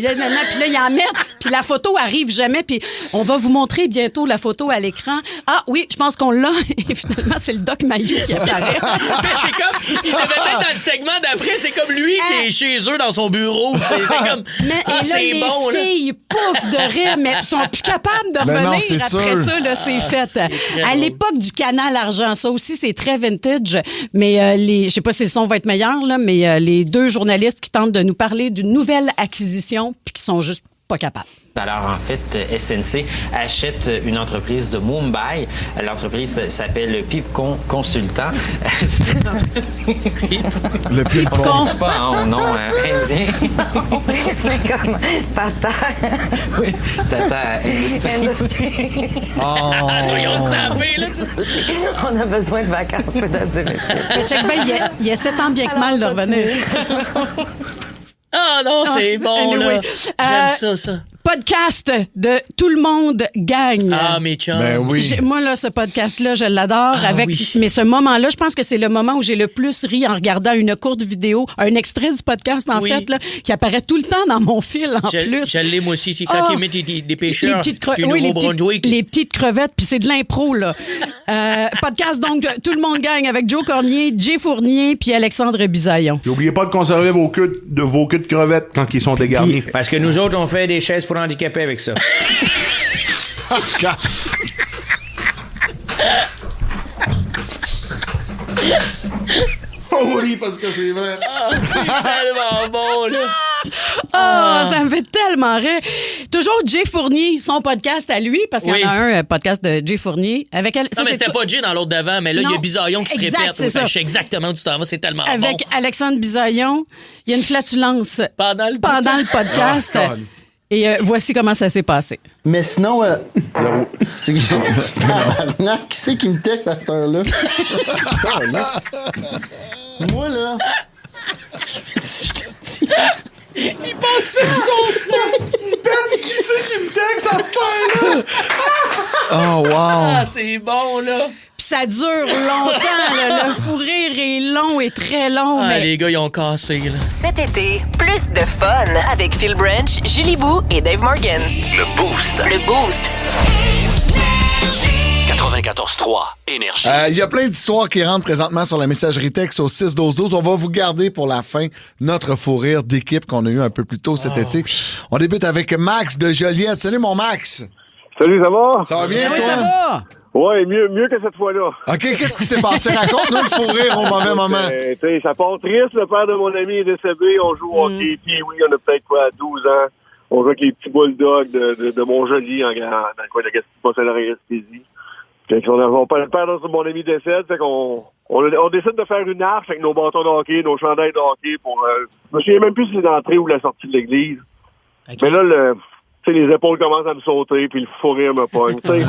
ils en mettent, puis la photo arrive jamais, puis on va vous montrer bientôt la photo à l'écran. Ah oui, je pense qu'on l'a, et finalement, c'est le Doc Mayou qui apparaît. Mais c'est comme, il devait être dans le segment d'après, c'est comme lui qui est chez eux dans son bureau. C'est comme, Mais et là, c'est les bon, là. filles pouf de rire, mais sont plus capables de Ben revenir non, c'est après sûr. ça, là, c'est fait. À drôle. l'époque du canal argent, ça aussi, c'est très vintage, mais je sais pas si le son va être meilleur, là, mais les deux journalistes qui tentent de nous parler d'une nouvelle acquisition, puis qui sont juste pas capable. Alors, en fait, SNC achète une entreprise de Mumbai. L'entreprise s'appelle Pipcon Consultant. Le Pipcon. On ne dit pas en nom indien. C'est comme Tata. Oui, Tata Industrie. On a besoin de vacances, mesdames et messieurs. Mais check bien, il y a 7 ans bien que mal de revenir. Ah non, c'est bon, anyway. là. J'aime ça. Podcast de Tout le monde gagne. Ah, mes chums. Ben oui. Moi, là, ce podcast-là, je l'adore. Mais ce moment-là, je pense que c'est le moment où j'ai le plus ri en regardant une courte vidéo, un extrait du podcast, en fait, là, qui apparaît tout le temps dans mon fil, en plus. Je l'ai, moi aussi. C'est quand ils mettent des pêcheurs du Nouveau-Brunswick. Les petites crevettes, puis c'est de l'impro, là. Podcast, donc, Tout le monde gagne avec Joe Cormier, Jay Fournier, puis Alexandre Bisaillon. N'oubliez pas de conserver vos queues de crevettes quand ils sont dégarnis. Parce que nous autres, on fait des chaises pour handicapés avec ça. On rit parce que c'est vrai. C'est tellement bon, là. Ça me fait tellement rire. Toujours Jay Fournier, son podcast à lui, parce qu'il y en a un podcast de Jay Fournier. Avec elle, non, mais c'était pas Jay dans l'autre d'avant, mais là, il y a Bisaillon qui se répète. C'est ça. Je sais exactement où tu t'en vas, c'est tellement bon. Avec Alexandre Bisaillon, il y a une flatulence pendant le podcast. Et voici comment ça s'est passé. Mais sinon, c'est qui c'est qui me texte à cette heure-là? Moi, là, je te dis... Il pense sur son sang! Ben, qui c'est qui me texte à cette heure-là? Oh, wow! Ah, c'est bon, là! Puis ça dure longtemps, là. Le fou rire est long et très long. Ah, les gars, ils ont cassé, là. Cet été, plus de fun avec Phil Branch, Julie Bou et Dave Morgan. Le Boost. Le Boost. 94.3 Énergie. Il y a plein d'histoires qui rentrent présentement sur la messagerie texte au 6-12-12. On va vous garder pour la fin notre fou rire d'équipe qu'on a eu un peu plus tôt cet été. On débute avec Max de Joliette. Salut, mon Max. Salut, ça va? Ça va bien, oui, toi? ça va. Oui, mieux que cette fois-là. OK, qu'est-ce qui s'est passé? Raconte-nous le fou rire au mauvais moment. Ça part triste. Le père de mon ami est décédé. On joue au hockey. Puis oui, on a peut-être 12 ans. On joue avec les petits bulldogs de Montjoli dans le coin de Gaspésie. Fait qu'on le père de mon ami décède, fait qu'on on décide de faire une arche avec nos bâtons de hockey, nos chandails de hockey pour... je me souviens même plus si c'est l'entrée ou la sortie de l'église. Okay. Mais là, les épaules commencent à me sauter, puis le fou rire me pogne. Il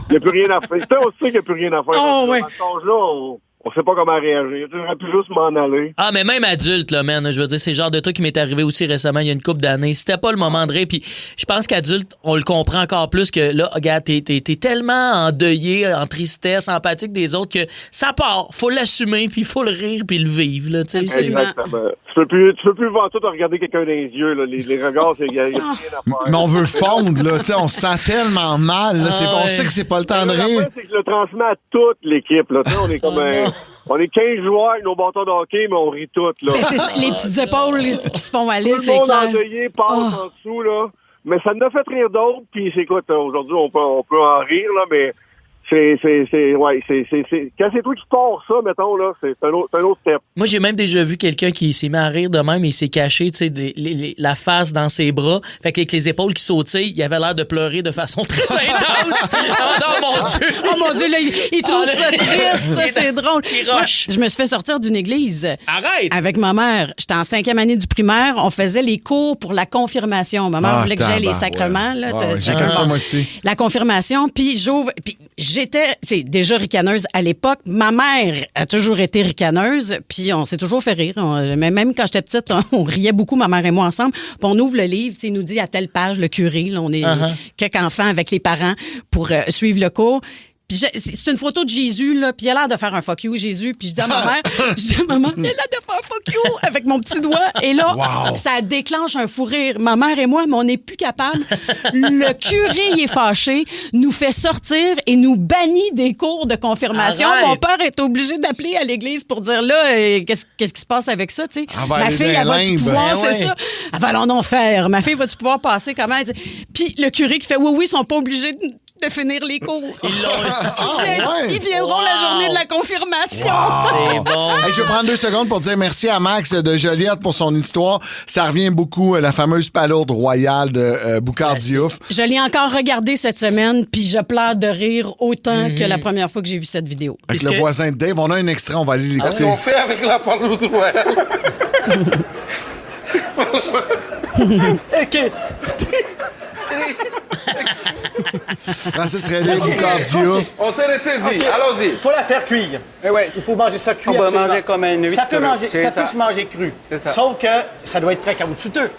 n'y a plus rien à faire. On sait qu'il n'y a plus rien à faire. Oh, oui. À cet âge-là, on sait pas comment réagir. J'aurais pu juste m'en aller. Ah, mais même adulte, là, man, je veux dire, c'est le genre de truc qui m'est arrivé aussi récemment, il y a une couple d'années. C'était pas le moment de rire, puis je pense qu'adulte, on le comprend encore plus que là, regarde, t'es tellement endeuillé, en tristesse, empathique des autres que ça part. Faut l'assumer, puis il faut le rire, puis le vivre, là, tu sais. Exactement. Tu peux plus voir tout à regarder quelqu'un dans les yeux, là. Les regards, il y a rien à faire. Mais on veut fondre, là, tu sais, on se sent tellement mal, là. On sait que c'est pas le temps de rire. C'est que je le transmets à toute l'équipe, là. On est comme on est 15 joueurs avec nos bâtons de hockey, mais on rit toutes, là. C'est ça, les petites épaules qui se font aller, c'est clair. Tout le monde endeuillé passe en dessous, là. Mais ça nous a fait rire d'autres, puis écoute, aujourd'hui, on peut en rire, là, mais quand c'est toi qui pars ça, mettons, là, c'est un autre step. Moi, j'ai même déjà vu quelqu'un qui s'est mis à rire de même et il s'est caché, tu sais, la face dans ses bras. Fait qu'avec les épaules qui sautaient, il avait l'air de pleurer de façon très intense. Oh mon Dieu! Oh mon Dieu, là, il trouve ça triste, ça, c'est drôle. Moi, je me suis fait sortir d'une église. Arrête! Avec ma mère. J'étais en 5e année du primaire. On faisait les cours pour la confirmation. Ma mère voulait que j'aille les sacrements. Là, j'ai comme ça, moi aussi. La confirmation, puis j'ouvre... J'étais déjà ricaneuse à l'époque. Ma mère a toujours été ricaneuse, puis on s'est toujours fait rire. Même quand j'étais petite, on riait beaucoup, ma mère et moi ensemble. Puis on ouvre le livre, il nous dit à telle page, le curé, là, on est quelques enfants avec les parents pour suivre le cours. Puis c'est une photo de Jésus, là, puis il a l'air de faire un fuck you, Jésus. Puis je dis à ma mère, il a l'air de faire un fuck you avec mon petit doigt. Et là, ça déclenche un fou rire. Ma mère et moi, mais on n'est plus capable. Le curé, il est fâché, nous fait sortir et nous bannit des cours de confirmation. Arrête. Mon père est obligé d'appeler à l'église pour dire là, qu'est-ce qui se passe avec ça, tu sais. Ma fille, elle va-tu pouvoir, c'est ça? Elle va l'en faire. Ma fille, va-tu pouvoir passer comment? Puis le curé qui fait oui, ils sont pas obligés de finir les cours. Ils Ils viendront la journée de la confirmation. C'est bon. Hey, je vais prendre 2 secondes pour dire merci à Max de Joliette pour son histoire. Ça revient beaucoup, la fameuse palourde royale de Boucard Diouf. Je l'ai encore regardé cette semaine, puis je pleure de rire autant que la première fois que j'ai vu cette vidéo. Avec le voisin de Dave, on a un extrait, on va aller l'écouter. Qu'est-ce qu'on fait avec la palourde royale? OK. Francis Redé, Boucard Diouf. On s'est ressaisi. Okay. Allons-y. Il faut la faire cuire. Il faut manger ça cuit. On va manger comme un huître. Ça peut se manger cru. Sauf que ça doit être très caoutchouteux.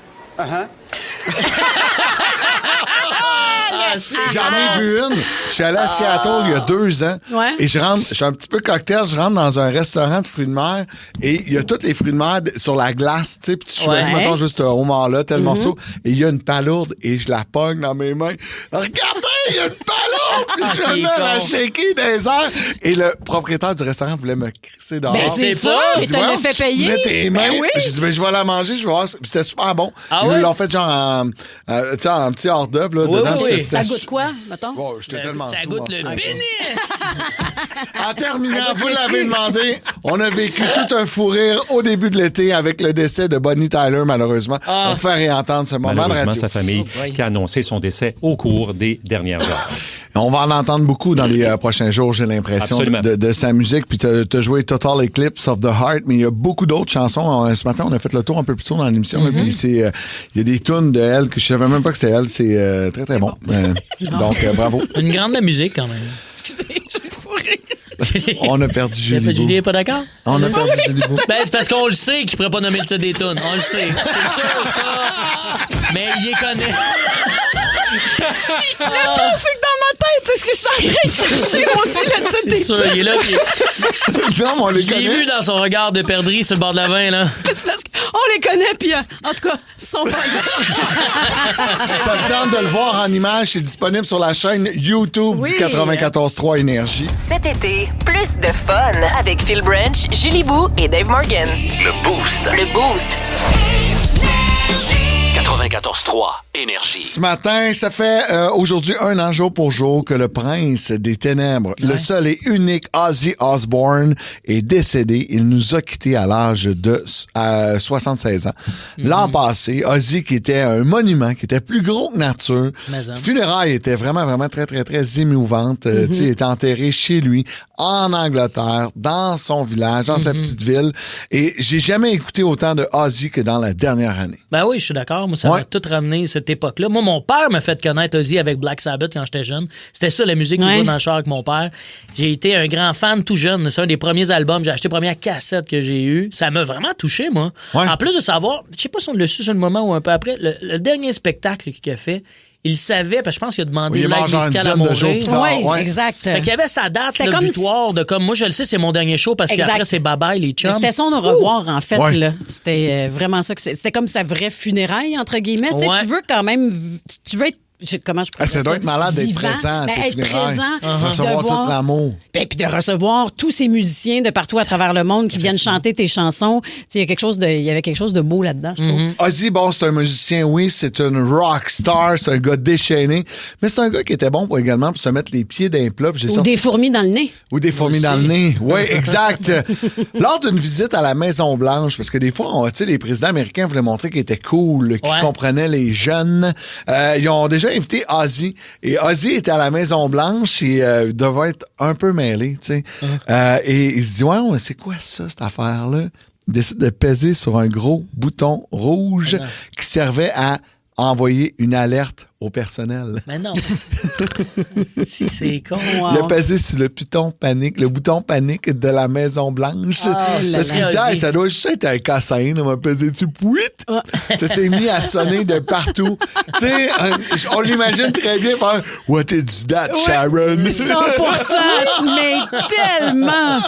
J'en ai vu une. Je suis allé à Seattle il y a 2 ans. Ouais. Et je suis un petit peu cocktail. Je rentre dans un restaurant de fruits de mer et il y a tous les fruits de mer sur la glace. Tu sais, puis tu choisis, mettons, juste un homard-là, tel morceau. Et il y a une palourde et je la pogne dans mes mains. Regardez, il y a une palourde! Puis je me mets à la shaker dans les airs. Et le propriétaire du restaurant voulait me crisser dehors. Ben, c'est ça. Il te l'a fait payer. Mets tes mains. Ben oui. J'ai dit, je vais la manger. Je vais voir. Puis c'était super bon. Ils me l'ont fait genre en petit hors-d'œuvre. Là, dedans. Oui. Ça goûte quoi, mettons? Oh, j'étais tellement Ça goûte le bénisse! En terminant, vous l'avez demandé, on a vécu tout un fou rire au début de l'été avec le décès de Bonnie Tyler, malheureusement. On fait réentendre ce moment de radio. Malheureusement, sa famille qui a annoncé son décès au cours des dernières heures. On va en entendre beaucoup dans les prochains jours, j'ai l'impression, de sa musique. Puis t'as joué Total Eclipse of the Heart, mais il y a beaucoup d'autres chansons. Ce matin, on a fait le tour un peu plus tôt dans l'émission. Puis il y a des tunes de elle que je savais même pas que c'était elle. C'est très, très bon. Donc, bravo. Une grande de musique, quand même. Excusez, j'ai fourré. On a perdu Julie Bou. Julie n'est pas d'accord? On a perdu Julie Bou. Ben, c'est parce qu'on le sait qu'il ne pourrait pas nommer le titre des tunes. On le sait. C'est sûr, ça. Mais il les connaît. Le pire, c'est que dans ma tête, c'est ce que je suis en train de chercher aussi, le titre des tunes. Il est là. Non, mais on les je l'ai vu dans son regard de perdrix sur le bord de la vin, là. C'est parce qu'on les connaît, puis en tout cas, ils sont pas Ça me tente de le voir en image. C'est disponible sur la chaîne YouTube du 94.3 Énergie. Cet été, plus de fun avec Phil Branch, Julie Bou et Dave Morgan. Le Boost. Le Boost. 94.3 Énergie. Ce matin, ça fait aujourd'hui 1 an jour pour jour que le prince des ténèbres, le seul et unique Ozzy Osbourne, est décédé. Il nous a quittés à l'âge de 76 ans. L'an passé, Ozzy, qui était un monument, qui était plus gros que nature, funérailles étaient vraiment, vraiment très, très, très émouvantes. Il était enterré chez lui, en Angleterre, dans son village, dans sa petite ville. Et j'ai jamais écouté autant de Ozzy que dans la dernière année. Ben oui, je suis d'accord. Moi, ça m'a tout ramené cette époque-là. Moi, mon père m'a fait connaître Ozzy avec Black Sabbath quand j'étais jeune. C'était ça, la musique que je jouais dans le char avec mon père. J'ai été un grand fan tout jeune. C'est un des premiers albums. J'ai acheté la première cassette que j'ai eue. Ça m'a vraiment touché, moi. En plus de savoir, je sais pas si on l'a su sur le moment ou un peu après, le dernier spectacle qu'il a fait, il savait, parce que je pense qu'il a demandé l'aide musicale à mourir. Oui, exact. Fait qu'il y avait sa date le butoir de comme, moi je le sais, c'est mon dernier show parce qu'après c'est bye-bye les chums. C'était son au revoir en fait. Là. C'était vraiment ça. C'était comme sa vraie funéraille, entre guillemets. Tu veux quand même... Tu veux être... Comment je pourrais dire ça doit être malade d'être présent. Être présent, recevoir tout l'amour. Puis de recevoir tous ces musiciens de partout à travers le monde qui viennent chanter tes chansons. Il y avait quelque chose de beau là-dedans, je trouve. Ozzy, bon, c'est un musicien, oui, c'est une rock star, c'est un gars déchaîné, mais c'est un gars qui était bon également pour se mettre les pieds d'un plat. Des fourmis dans le nez. Ou des fourmis dans le nez. Oui, exact. Lors d'une visite à la Maison-Blanche, parce que des fois, les présidents américains voulaient montrer qu'ils étaient cool, qu'ils comprenaient les jeunes. Ils ont déjà invité Ozzy. Et Ozzy était à la Maison-Blanche et devait être un peu mêlé, tu sais. Et il se dit, ouais, c'est quoi ça, cette affaire-là? Il décide de peser sur un gros bouton rouge qui servait à envoyer une alerte au personnel. Mais non. Si, c'est con. Il a pesé sur le bouton panique de la Maison-Blanche. Parce qu'il dit, ça doit juste être un cassin. On m'a pesé dessus. Ça s'est mis à sonner de partout. Tu sais, on l'imagine très bien faire What is that, Sharon? 100%, mais tellement.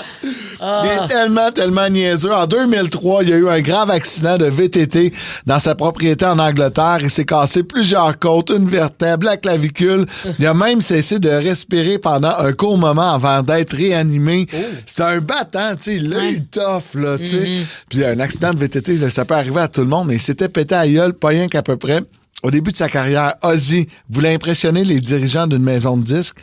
Il est tellement niaiseux. En 2003, il y a eu un grave accident de VTT dans sa propriété en Angleterre. Il s'est cassé plusieurs côtes, une vertèbre, la clavicule. Il a même cessé de respirer pendant un court moment avant d'être réanimé. C'est un battant, tu sais. Il a eu tough, là, tu sais. Puis un accident de VTT, ça peut arriver à tout le monde, mais il s'était pété à la gueule, pas rien qu'à peu près. Au début de sa carrière, Ozzy voulait impressionner les dirigeants d'une maison de disques.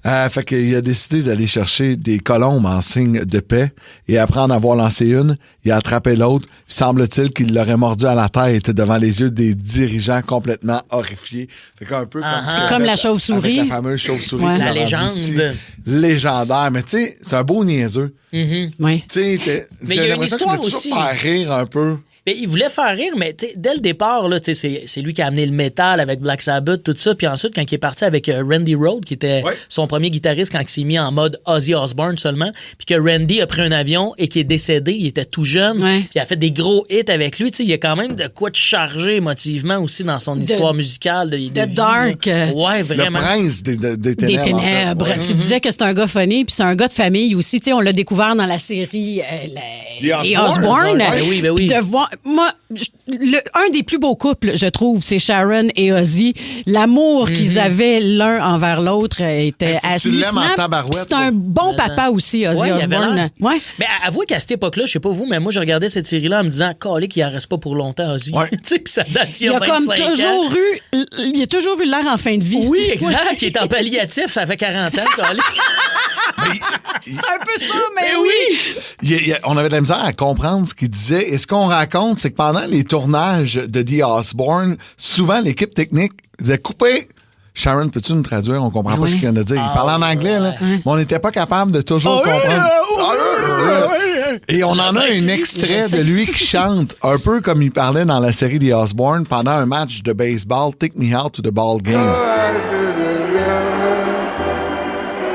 Fait qu'il a décidé d'aller chercher des colombes en signe de paix. Et après en avoir lancé une, il a attrapé l'autre. Semble-t-il qu'il l'aurait mordu à la tête devant les yeux des dirigeants complètement horrifiés. Fait qu'un peu comme la chauve-souris. Avec la fameuse chauve-souris. Ouais. La légende. Légendaire. Mais tu sais, c'est un beau niaiseux. Mm-hmm. Oui. Tu sais, Mais il y a une histoire aussi. Faire rire un peu. Mais il voulait faire rire, mais dès le départ, là, c'est lui qui a amené le métal avec Black Sabbath, tout ça. Puis ensuite, quand il est parti avec Randy Rhoads, qui était son premier guitariste quand il s'est mis en mode Ozzy Osbourne seulement, puis que Randy a pris un avion et qui est décédé, il était tout jeune, puis il a fait des gros hits avec lui. Il y a quand même de quoi de charger émotivement aussi dans son histoire musicale. De dark. Ouais, vraiment. Le prince des ténèbres. En fait. Tu disais que c'est un gars funny, puis c'est un gars de famille aussi. On l'a découvert dans la série Les Osbourne. Ben oui. Puis de voir... Moi, un des plus beaux couples, je trouve, c'est Sharon et Ozzy. L'amour qu'ils avaient l'un envers l'autre était hallucinant. C'est un bon papa aussi, Ozzy Osbourne. Ouais. Mais avouez qu'à cette époque-là, je sais pas vous, mais moi, je regardais cette série-là en me disant, calé qu'il en reste pas pour longtemps, Ozzy. Puis ça date il y a 25 ans. Il a toujours eu l'air en fin de vie. Oui, exact. Il est en palliatif, ça fait 40 ans, calé. C'est un peu ça, mais oui. On avait de la misère à comprendre ce qu'il disait. Et ce qu'on raconte, c'est que pendant les tournages de The Osbourne, souvent l'équipe technique disait couper. Sharon, peux-tu nous traduire? On comprend pas ce qu'il vient de dire. Il parlait en anglais, là. Mais on n'était pas capable de toujours comprendre. Et on en a un extrait de lui qui chante un peu comme il parlait dans la série The Osbourne pendant un match de baseball. Take me out to the ball game.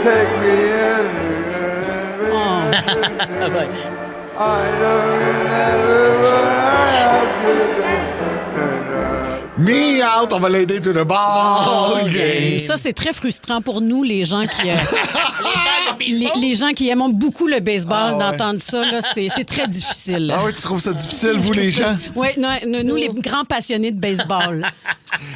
Take me in. Me out, on va l'aider to the ball game. Ça, c'est très frustrant pour nous, les gens qui... les gens qui aiment beaucoup le baseball, d'entendre ça, là, c'est très difficile. Ah oui, tu trouves ça difficile, vous, les gens? Oui, nous, les grands passionnés de baseball.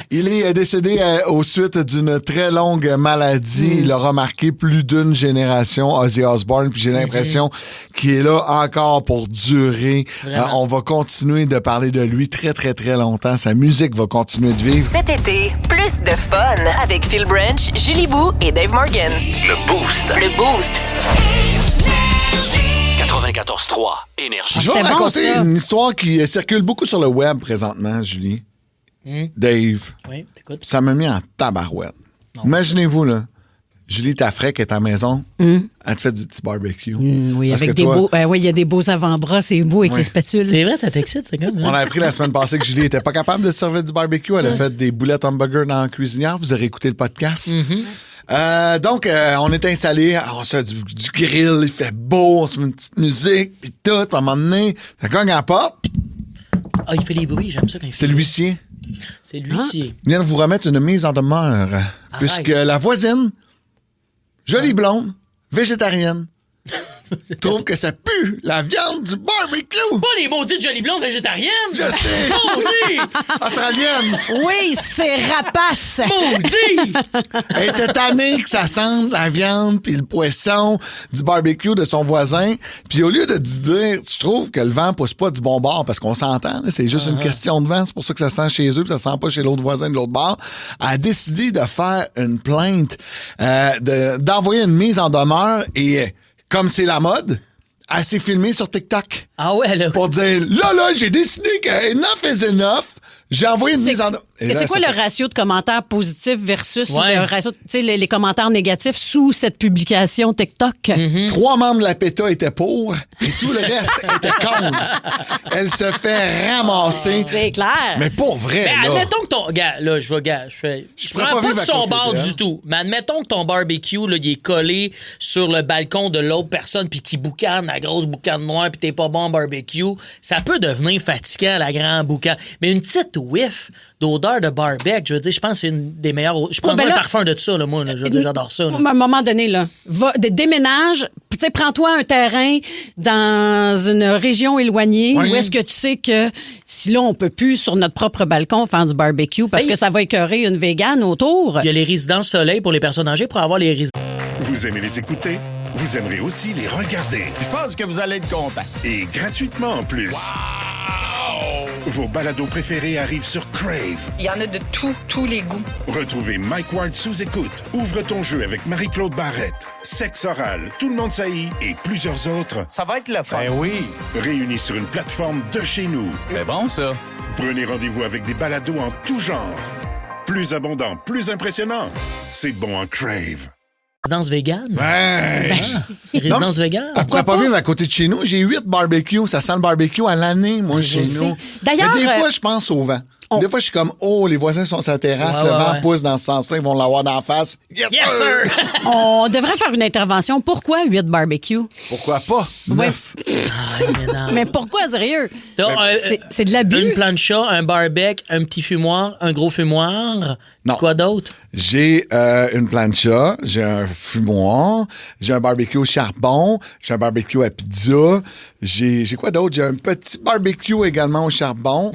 Il est décédé aux suites d'une très longue maladie. Il aura marqué plus d'une génération, Ozzy Osbourne, puis j'ai l'impression qu'il est là encore pour durer. On va continuer de parler de lui très, très, très longtemps. Sa musique va continuer de vivre. Cet été, plus de fun avec Phil Branch, Julie Bou et Dave Morgan. Le Boost. Le Boost. 94.3 Énergie. Je vais vous raconter une histoire qui circule beaucoup sur le web présentement, Julie. Dave. Oui, t'écoutes. Ça m'a mis en tabarouette. Imaginez-vous, là. Julie Tafrec est à la maison. Elle te fait du petit barbecue. Oui, avec des beaux... il y a des beaux avant-bras, c'est beau avec les spatules. C'est vrai, ça t'excite, c'est comme... On a appris la semaine passée que Julie était pas capable de se servir du barbecue. Elle a fait des boulettes hamburger dans la cuisinière. Vous aurez écouté le podcast. Donc, on est installé, on se fait du grill, il fait beau, on se met une petite musique, puis tout. Puis à un moment donné, ça cogne à la porte. Ah, il fait les bruits, j'aime ça quand il fait. C'est l'huissier. C'est l'huissier. Il vient de vous remettre une mise en demeure. Puisque la voisine, jolie blonde, végétarienne, trouve que ça pue la viande du barbecue. Pas les maudites jolies blondes végétariennes. Je sais. Maudit. Australienne. Oui, c'est rapace. Maudit. Elle était tannée que ça sente la viande puis le poisson du barbecue de son voisin. Puis au lieu de dire, je trouve que le vent pousse pas du bon bord parce qu'on s'entend, là, c'est juste une question de vent. C'est pour ça que ça sent chez eux puis ça sent pas chez l'autre voisin de l'autre bord. Elle a décidé de faire une plainte, d'envoyer une mise en demeure et... Comme c'est la mode, elle s'est filmée sur TikTok. Ah ouais, là. Pour dire, là, j'ai décidé que enough is enough. J'ai envoyé une mise en... C'est quoi le ratio de commentaires positifs versus le ratio, les commentaires négatifs sous cette publication TikTok? 3 membres de la PETA étaient pour et tout le reste était contre. Elle se fait ramasser. C'est clair. Mais pour vrai, mais là. admettons que ton... je prends pas de son bord du tout, mais admettons que ton barbecue, là, il est collé sur le balcon de l'autre personne puis qu'il boucane, la grosse boucane noire, puis t'es pas bon en barbecue. Ça peut devenir fatigant, la grande boucane. Mais une petite whiff d'odeur de barbecue, je veux dire, je pense que c'est une des meilleures... Je prendrais un parfum de ça, là, moi, là, j'adore ça. Là. À un moment donné, là, déménage, prends-toi un terrain dans une région éloignée où est-ce que tu sais que si là, on peut plus sur notre propre balcon faire du barbecue parce que ça va écœurer une végane autour. Il y a les résidences soleil pour les personnes âgées pour avoir les résidences. Vous aimez les écouter? Vous aimerez aussi les regarder. Je pense que vous allez être content. Et gratuitement en plus. Wow! Vos balados préférés arrivent sur Crave. Il y en a de tous les goûts. Retrouvez Mike Ward sous écoute. Ouvre ton jeu avec Marie-Claude Barrette. Sexe oral, Tout le monde saillit et plusieurs autres. Ça va être le fun. Ben oui. Réunis sur une plateforme de chez nous. C'est bon, ça. Prenez rendez-vous avec des balados en tout genre. Plus abondant, plus impressionnant. C'est bon en Crave. Résidence végane? Ben, résidence végane? On pourrait pas vivre à côté de chez nous. J'ai 8 barbecues. Ça sent le barbecue à l'année, moi, chez nous. D'ailleurs, mais des fois, je pense au vent. Des fois, je suis comme, les voisins sont sur la terrasse, le vent pousse dans ce sens-là, ils vont l'avoir d'en face. Yes, sir! On devrait faire une intervention. Pourquoi 8 barbecues? Pourquoi pas? 9. Mais pourquoi, sérieux? C'est de l'abus. Une plancha, un barbecue, un petit fumoir, un gros fumoir. Non. Quoi d'autre? J'ai une plancha, j'ai un fumoir, j'ai un barbecue au charbon, j'ai un barbecue à pizza, j'ai quoi d'autre? J'ai un petit barbecue également au charbon.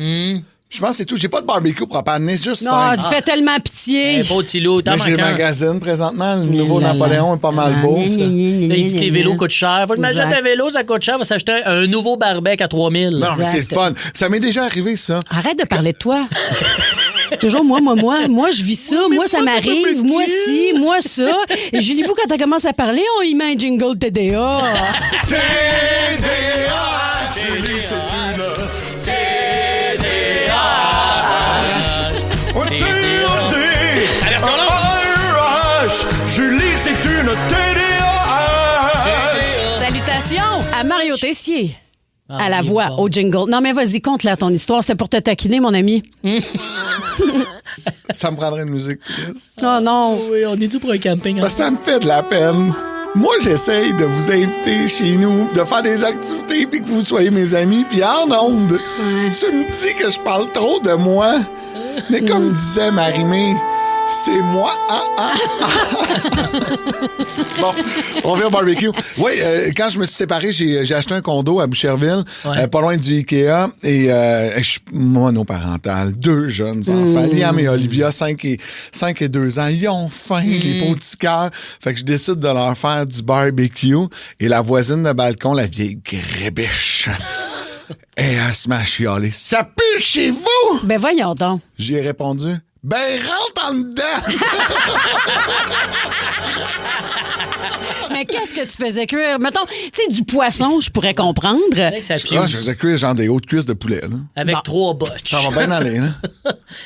Je pense que c'est tout. J'ai pas de barbecue propane, c'est juste non, tu fais tellement pitié. Beau petit loup, mais j'ai le magazine présentement. Le nouveau Napoléon est pas mal beau. Là, il dit que les vélos coûtent cher. Faut que m'achète un vélo, ça coûte cher. Va s'acheter un nouveau barbecue à 3000. Non, mais c'est le fun. Ça m'est déjà arrivé, ça. Arrête de parler de toi. C'est toujours moi. Moi, je vis ça. Moi, ça m'arrive. Moi, ci, moi, ça. Et Julie Bou, quand elle commence à parler, on y met un jingle TDA. TDA, Julie, c'est une Julie, c'est une TDA. Salutations à Mario Tessier. À la voix, au jingle. Non, mais vas-y, conte-la ton histoire. C'était pour te taquiner, mon ami. Ça me prendrait une musique triste. Oh non. Oui, on est dû pour un camping. Ça me fait de la peine. Moi, j'essaye de vous inviter chez nous, de faire des activités, puis que vous soyez mes amis, puis en ondes, tu me dis que je parle trop de moi. Mais comme disait Marie-Mé, c'est moi. Bon, on revient au barbecue. Oui, quand je me suis séparé, j'ai acheté un condo à Boucherville, pas loin du Ikea, et je suis monoparental, 2 jeunes enfants, Liam et Olivia, 5 et 2 ans. Ils ont faim, les petits cœurs. Fait que je décide de leur faire du barbecue, et la voisine de balcon, la vieille grébiche, et elle se met à chialer. Ça pue chez vous! Ben voyons donc. J'ai répondu, ben rentre en dedans! Mais qu'est-ce que tu faisais cuire? Mettons, tu sais, du poisson, je pourrais comprendre. Ça je faisais cuire genre des hautes cuisses de poulet. Là. Avec 3 botches. Ça va bien aller, là.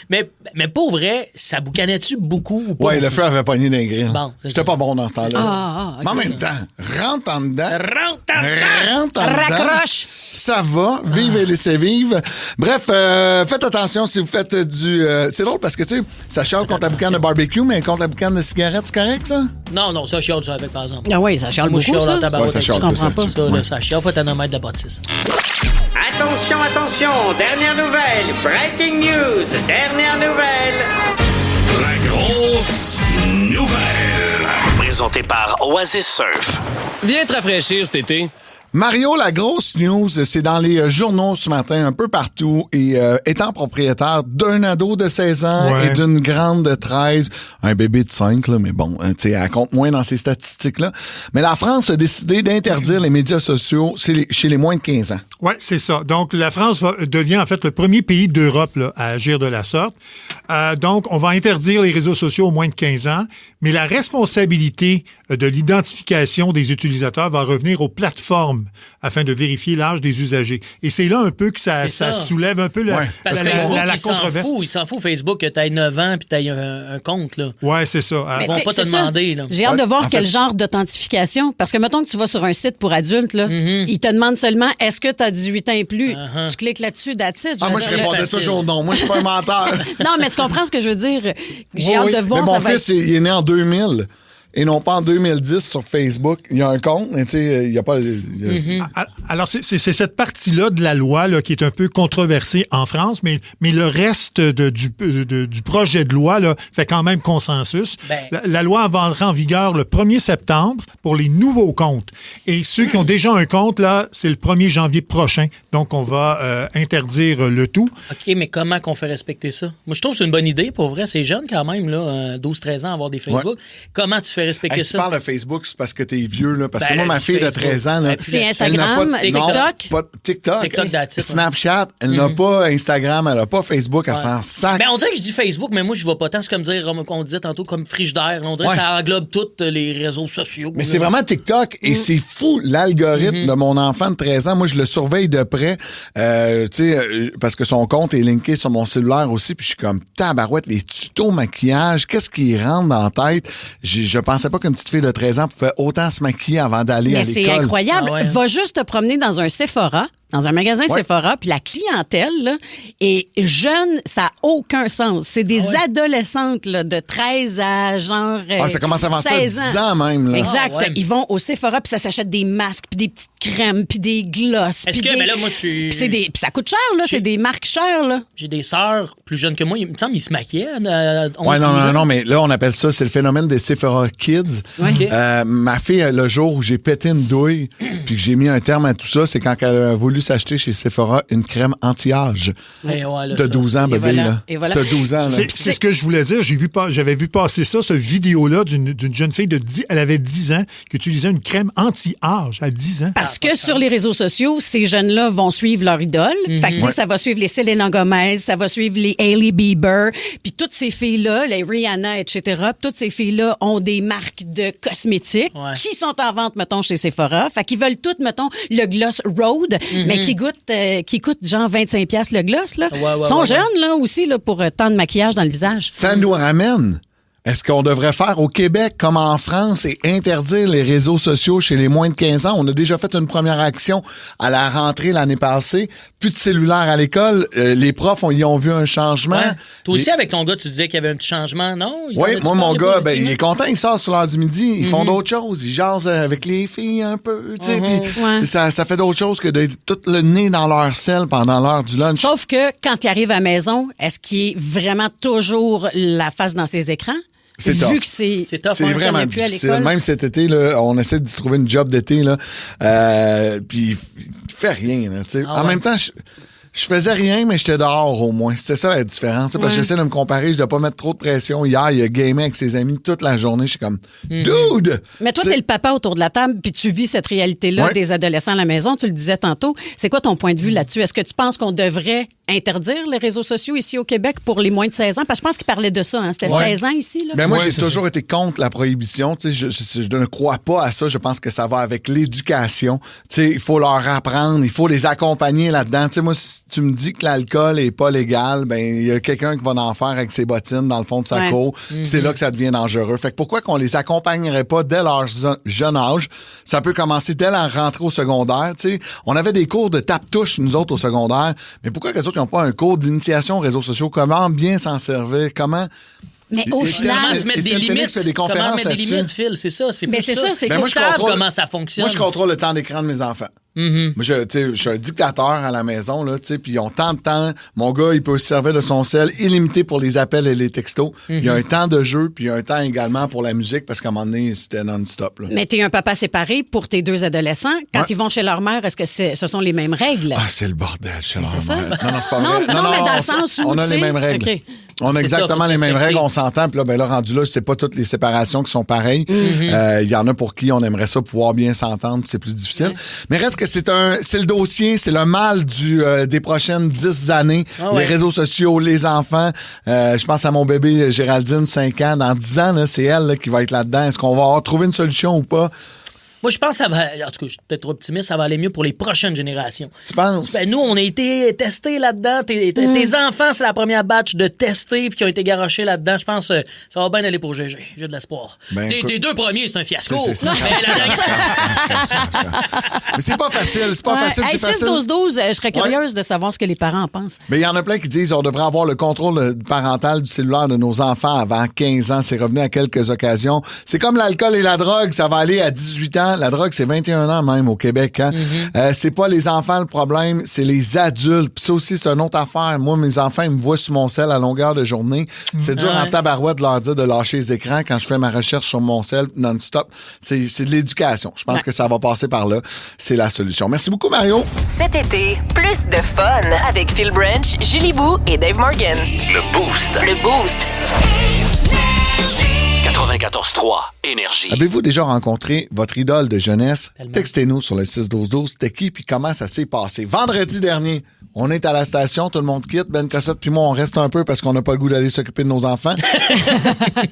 mais pour vrai, ça boucanait-tu beaucoup ou pas? Oui, le feu avait pogné d'un grill. Bon, j'étais pas bon dans ce temps-là. Okay. Mais en même temps, rentre en dedans. Rentre en dedans. Raccroche. Ça va. Vive et laissez vivre. Bref, faites attention si vous faites du... c'est drôle parce que, tu sais, ça chiale contre la boucane de barbecue, mais contre la boucane de cigarette, c'est correct, ça? Non, ça chiale ça avec, par exemple. Ah oui, ça chiale beaucoup, ça. Ça chiale je comprends pas. Ça chiale, faut un mètre de bâtisse. Attention, dernière nouvelle, breaking news, dernière nouvelle. La grosse nouvelle. Présentée par Oasis Surf. Viens te rafraîchir cet été. Mario, la grosse news, c'est dans les journaux ce matin, un peu partout, et étant propriétaire d'un ado de 16 ans et d'une grande de 13, un bébé de 5, là, mais bon, tu sais, elle compte moins dans ces statistiques-là. Mais la France a décidé d'interdire les médias sociaux chez les moins de 15 ans. Oui, c'est ça. Donc, la France devient en fait le premier pays d'Europe là, à agir de la sorte. Donc, on va interdire les réseaux sociaux aux moins de 15 ans, mais la responsabilité de l'identification des utilisateurs va revenir aux plateformes afin de vérifier l'âge des usagers. Et c'est là un peu que ça soulève un peu la controverse. Il s'en fout, Facebook, que tu aies 9 ans puis tu aies un compte. Oui, c'est ça. Ils vont pas te demander. Là. J'ai hâte de voir quel genre d'authentification. Parce que, mettons que tu vas sur un site pour adultes, là, ils te demandent seulement est-ce que tu as 18 ans et plus. Tu cliques là-dessus, that's it. Moi, je répondais toujours non. Moi, je suis pas un menteur. Non, mais tu comprends ce que je veux dire? J'ai hâte de voir. Mais mon fils, il est né en 2000. Et non pas en 2010 sur Facebook. Il y a un compte, mais tu sais, il n'y a pas... Alors, c'est cette partie-là de la loi là, qui est un peu controversée en France, mais le reste du projet de loi là, fait quand même consensus. La loi va entrer en vigueur le 1er septembre pour les nouveaux comptes. Et ceux qui ont déjà un compte, là, c'est le 1er janvier prochain. Donc, on va interdire le tout. OK, mais comment qu'on fait respecter ça? Moi, je trouve que c'est une bonne idée. Pour vrai, c'est jeune quand même, là, 12-13 ans, avoir des Facebook. Ouais. Comment tu fais respecter Tu ça. parles de Facebook, c'est parce que t'es vieux, là. Parce Ben, que moi, là, ma fille de Facebook. 13 ans, là, C'est elle Instagram, n'a pas de- TikTok. Non, pas de TikTok. TikTok, that's it, Snapchat, elle n'a pas Instagram, elle n'a pas Facebook, elle s'en sac. Mais on dirait que je dis Facebook, mais moi, je vois pas tant. C'est comme dire, qu'on disait tantôt, comme frigidaire. On dirait que ça englobe tous les réseaux sociaux. Mais c'est vraiment TikTok et c'est fou l'algorithme de mon enfant de 13 ans. Moi, je le surveille de près, parce que son compte est linké sur mon cellulaire aussi. Puis je suis comme tabarouette, les tutos maquillage, qu'est-ce qui rentre dans la tête? Je pensais pas qu'une petite fille de 13 ans pouvait autant se maquiller avant d'aller à Mais l'école. c'est incroyable. Ah ouais. Va juste te promener dans un Sephora, dans un magasin Sephora, puis la clientèle là, est jeune, ça n'a aucun sens. C'est des adolescentes là, de 13 à genre Ça commence avant ça, 16 10 ans même. Là. Exact. Ah ouais. Ils vont au Sephora, puis ça s'achète des masques, puis des petites crèmes, puis des glosses. Est-ce puis que, des... mais là, moi, je suis. Puis puis ça coûte cher, là. C'est des marques chères, là. J'ai des sœurs plus jeunes que moi. Il me semble qu'ils se maquillaient. Non, mais là, on appelle ça, c'est le phénomène des Sephora Kids. OK. Ma fille, le jour où j'ai pété une douille, puis que j'ai mis un terme à tout ça, c'est quand elle a voulu s'acheter chez Sephora une crème anti-âge. De 12 ans, bébé, là. Et voilà. De 12 ans, là. C'est ce que je voulais dire. J'avais vu passer ça, ce vidéo-là d'une jeune fille de 10, elle avait 10 ans, qui utilisait une crème anti-âge à 10 ans. Parce que sur les réseaux sociaux, ces jeunes-là vont suivre leur idole. Fait que, tu sais, ça va suivre les Selena Gomez, ça va suivre les Hailey Bieber, puis toutes ces filles-là, les Rihanna, etc., puis toutes ces filles-là ont des marques de cosmétiques qui sont en vente, mettons, chez Sephora. Fait qu'ils veulent toutes, mettons, le gloss Rhode, mais qui coûte genre 25$ le gloss, là. Ils sont jeunes, là, aussi, là, pour tant de maquillage dans le visage. Ça nous ramène. Est-ce qu'on devrait faire au Québec comme en France et interdire les réseaux sociaux chez les moins de 15 ans? On a déjà fait une première action à la rentrée l'année passée. Plus de cellulaire à l'école. Les profs, ils ont vu un changement. Ouais. Toi aussi, avec ton gars, tu disais qu'il y avait un petit changement, non? Oui, moi, mon gars, il est content. Il sort sur l'heure du midi. Ils font d'autres choses. Ils jasent avec les filles un peu. Tu sais, puis ça fait d'autres choses que de tout le nez dans leur selle pendant l'heure du lunch. Sauf que quand il arrive à la maison, est-ce qu'il est vraiment toujours la face dans ses écrans? C'est Vu tough. que c'est vraiment difficile. Même cet été, là, on essaie de trouver une job d'été, là, puis il fait rien. Là, en même temps, je faisais rien, mais j'étais dehors au moins. C'était ça la différence. Parce que j'essaie de me comparer, je dois pas mettre trop de pression. Hier, il a gamé avec ses amis toute la journée. Je suis comme, dude! Mais toi, t'es le papa autour de la table, puis tu vis cette réalité-là des adolescents à la maison. Tu le disais tantôt. C'est quoi ton point de vue là-dessus? Est-ce que tu penses qu'on devrait interdire les réseaux sociaux ici au Québec pour les moins de 16 ans? Parce que je pense qu'il parlait de ça. Hein? C'était 16 ans ici. Là. Ben moi, j'ai toujours été contre la prohibition. Je ne crois pas à ça. Je pense que ça va avec l'éducation. Il faut leur apprendre. Il faut les accompagner là-dedans. Moi, si tu me dis que l'alcool est pas légal, ben il y a quelqu'un qui va en faire avec ses bottines dans le fond de sa cour. C'est là que ça devient dangereux. Fait que pourquoi qu'on les accompagnerait pas dès leur jeune âge? Ça peut commencer dès la rentrée au secondaire. On avait des cours de tape-touche, nous autres, au secondaire. Mais pourquoi que les autres n'ont pas un cours d'initiation aux réseaux sociaux? Comment bien s'en servir? Comment... Mais au final, comment se mettre des limites? Comment mettre des limites, Phil? C'est ça. C'est c'est qu'ils savent comment ça fonctionne. Moi, je contrôle le temps d'écran de mes enfants. Moi, je suis un dictateur à la maison, là, puis ils ont tant de temps. Mon gars, il peut se servir de son sel illimité pour les appels et les textos. Il y a un temps de jeu, puis il y a un temps également pour la musique, parce qu'à un moment donné, c'était non-stop. Là. Mais t'es un papa séparé pour tes deux adolescents. Quand ils vont chez leur mère, est-ce que ce sont les mêmes règles? Ah, c'est le bordel chez leur mère. Ça? Non, c'est pas vrai. Non, mais dans le sens où, on a les mêmes règles. Okay. On a exactement les mêmes règles, on s'entend. Puis là, rendu là, c'est pas toutes les séparations qui sont pareilles. Il y en a pour qui on aimerait ça pouvoir bien s'entendre, c'est plus difficile. Mais reste que c'est le dossier, c'est le mal des prochaines 10 années. Les réseaux sociaux, les enfants. Je pense à mon bébé Géraldine, 5 ans. Dans 10 ans, là, c'est elle là, qui va être là-dedans. Est-ce qu'on va avoir trouvé une solution ou pas? Moi, je pense que ça va. En tout cas, je suis peut-être trop optimiste, ça va aller mieux pour les prochaines générations. Tu penses? Ben, nous, on a été testés là-dedans. Tes enfants, c'est la première batch de testés puis qui ont été garochés là-dedans. Je pense que ça va bien aller pour GG. J'ai de l'espoir. Tes deux premiers, c'est un fiasco. C'est ça. Mais c'est pas facile. C'est pas facile. Hey, c'est facile. 6-12-12, je serais curieuse de savoir ce que les parents en pensent. Mais il y en a plein qui disent qu'on devrait avoir le contrôle parental du cellulaire de nos enfants avant 15 ans. C'est revenu à quelques occasions. C'est comme l'alcool et la drogue. Ça va aller à 18 ans. La drogue, c'est 21 ans même au Québec. Hein? C'est pas les enfants le problème, c'est les adultes. Puis ça aussi, c'est une autre affaire. Moi, mes enfants, ils me voient sur mon sel à longueur de journée. C'est dur en tabarouette de leur dire de lâcher les écrans quand je fais ma recherche sur mon sel non-stop. C'est de l'éducation. Je pense que ça va passer par là. C'est la solution. Merci beaucoup, Mario. Cet été, plus de fun avec Phil Branch, Julie Bou et Dave Morgan. Le Boost. Le Boost. 94. 94.3 Énergie. Avez-vous déjà rencontré votre idole de jeunesse? Textez-nous sur le 6-12-12. C'était qui puis comment ça s'est passé? Vendredi dernier, on est à la station, tout le monde quitte. Ben Cossette puis moi, on reste un peu parce qu'on n'a pas le goût d'aller s'occuper de nos enfants.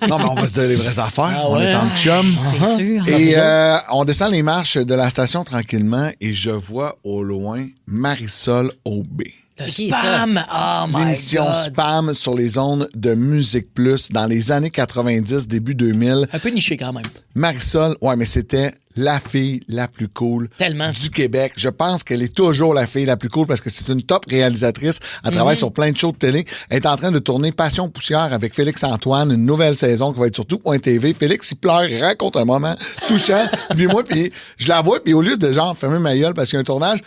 Non, mais on va se dire les vraies affaires. On est en chum. C'est sûr. Et on descend les marches de la station tranquillement et je vois au loin Marisol Aubé. Le Spam! Oh my L'émission God. Spam sur les ondes de Musique Plus dans les années 90, début 2000. Un peu niché quand même. Marisol, ouais, mais c'était la fille la plus cool du Québec. Je pense qu'elle est toujours la fille la plus cool parce que c'est une top réalisatrice. Elle travaille sur plein de shows de télé. Elle est en train de tourner Passion Poussière avec Félix-Antoine, une nouvelle saison qui va être sur tout.tv. Félix, il pleure, il raconte un moment touchant. Puis moi, puis je la vois, puis au lieu de genre fermer ma gueule parce qu'il y a un tournage,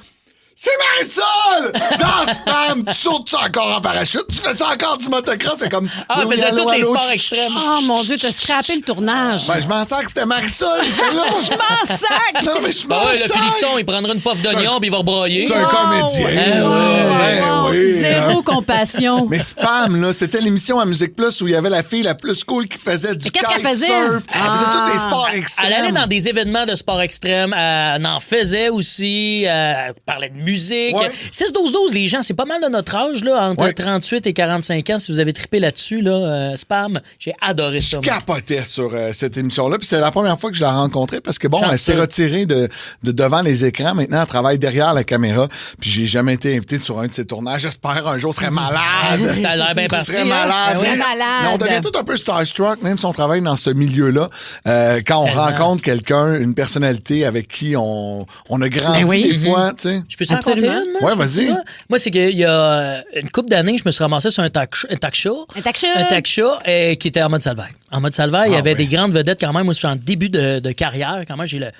c'est Marisol! Dans Spam! Tu sautes-tu encore en parachute? Tu fais-tu encore du motocross? C'est comme... Ah, elle faisait tous les sports extrêmes. Oh mon Dieu, t'as scrappé le tournage. Ben, je m'en sers que c'était Marisol. Je m'en sac! Non, mais je m'en Ouais, le sac. Félixon, il prendra une puff d'oignon puis il va broyer. C'est un comédien. Wow. Oui. Zéro compassion. Mais Spam, là, c'était l'émission à Musique Plus où il y avait la fille la plus cool qui faisait du qu'est-ce qu'elle faisait? kitesurf. Elle faisait tous les sports extrêmes. Elle allait dans des événements de sport extrême. Elle en faisait aussi. Elle parlait de musique. Ouais. 6-12-12, les gens, c'est pas mal de notre âge, là, entre 38 et 45 ans. Si vous avez trippé là-dessus, là, Spam, j'ai adoré ça. Je capotais sur cette émission-là. Puis c'est la première fois que je la rencontrais parce que, bon, elle s'est retirée de devant les écrans. Maintenant, elle travaille derrière la caméra. Puis j'ai jamais été invité sur un de ses tournages. J'espère un jour, je serais malade. Ça a l'air bien parti. serait malade. Ben oui. Mais on devient tout un peu starstruck, même si on travaille dans ce milieu-là. Quand on rencontre quelqu'un, une personnalité avec qui on a grandi des fois, tu sais. Je peux te raconter une? Ouais, vas-y. Moi, c'est qu'il y a une couple d'années, je me suis ramassé sur un talk show qui était en mode Salvaille. En mode Salvaille, il y avait des grandes vedettes quand même. Moi, je suis en début de carrière. Quand même, j'ai la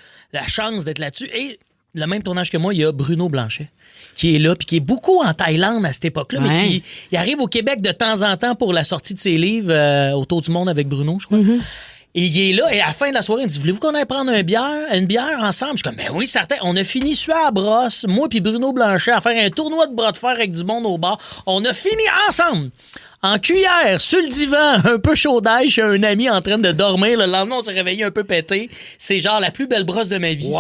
chance d'être là-dessus. Et le même tournage que moi, il y a Bruno Blanchet qui est là, puis qui est beaucoup en Thaïlande à cette époque-là, mais qui il arrive au Québec de temps en temps pour la sortie de ses livres Autour du monde avec Bruno, je crois. Et il est là, et à la fin de la soirée, il me dit, voulez-vous qu'on aille prendre une bière ensemble? Je suis comme, ben oui, certain. On a fini sur la brosse, moi puis Bruno Blanchet, à faire un tournoi de bras de fer avec du monde au bar. On a fini ensemble, en cuillère, sur le divan, un peu chaud d'ail, chez un ami en train de dormir. Le lendemain, on s'est réveillé un peu pété. C'est genre la plus belle brosse de ma vie. Wow!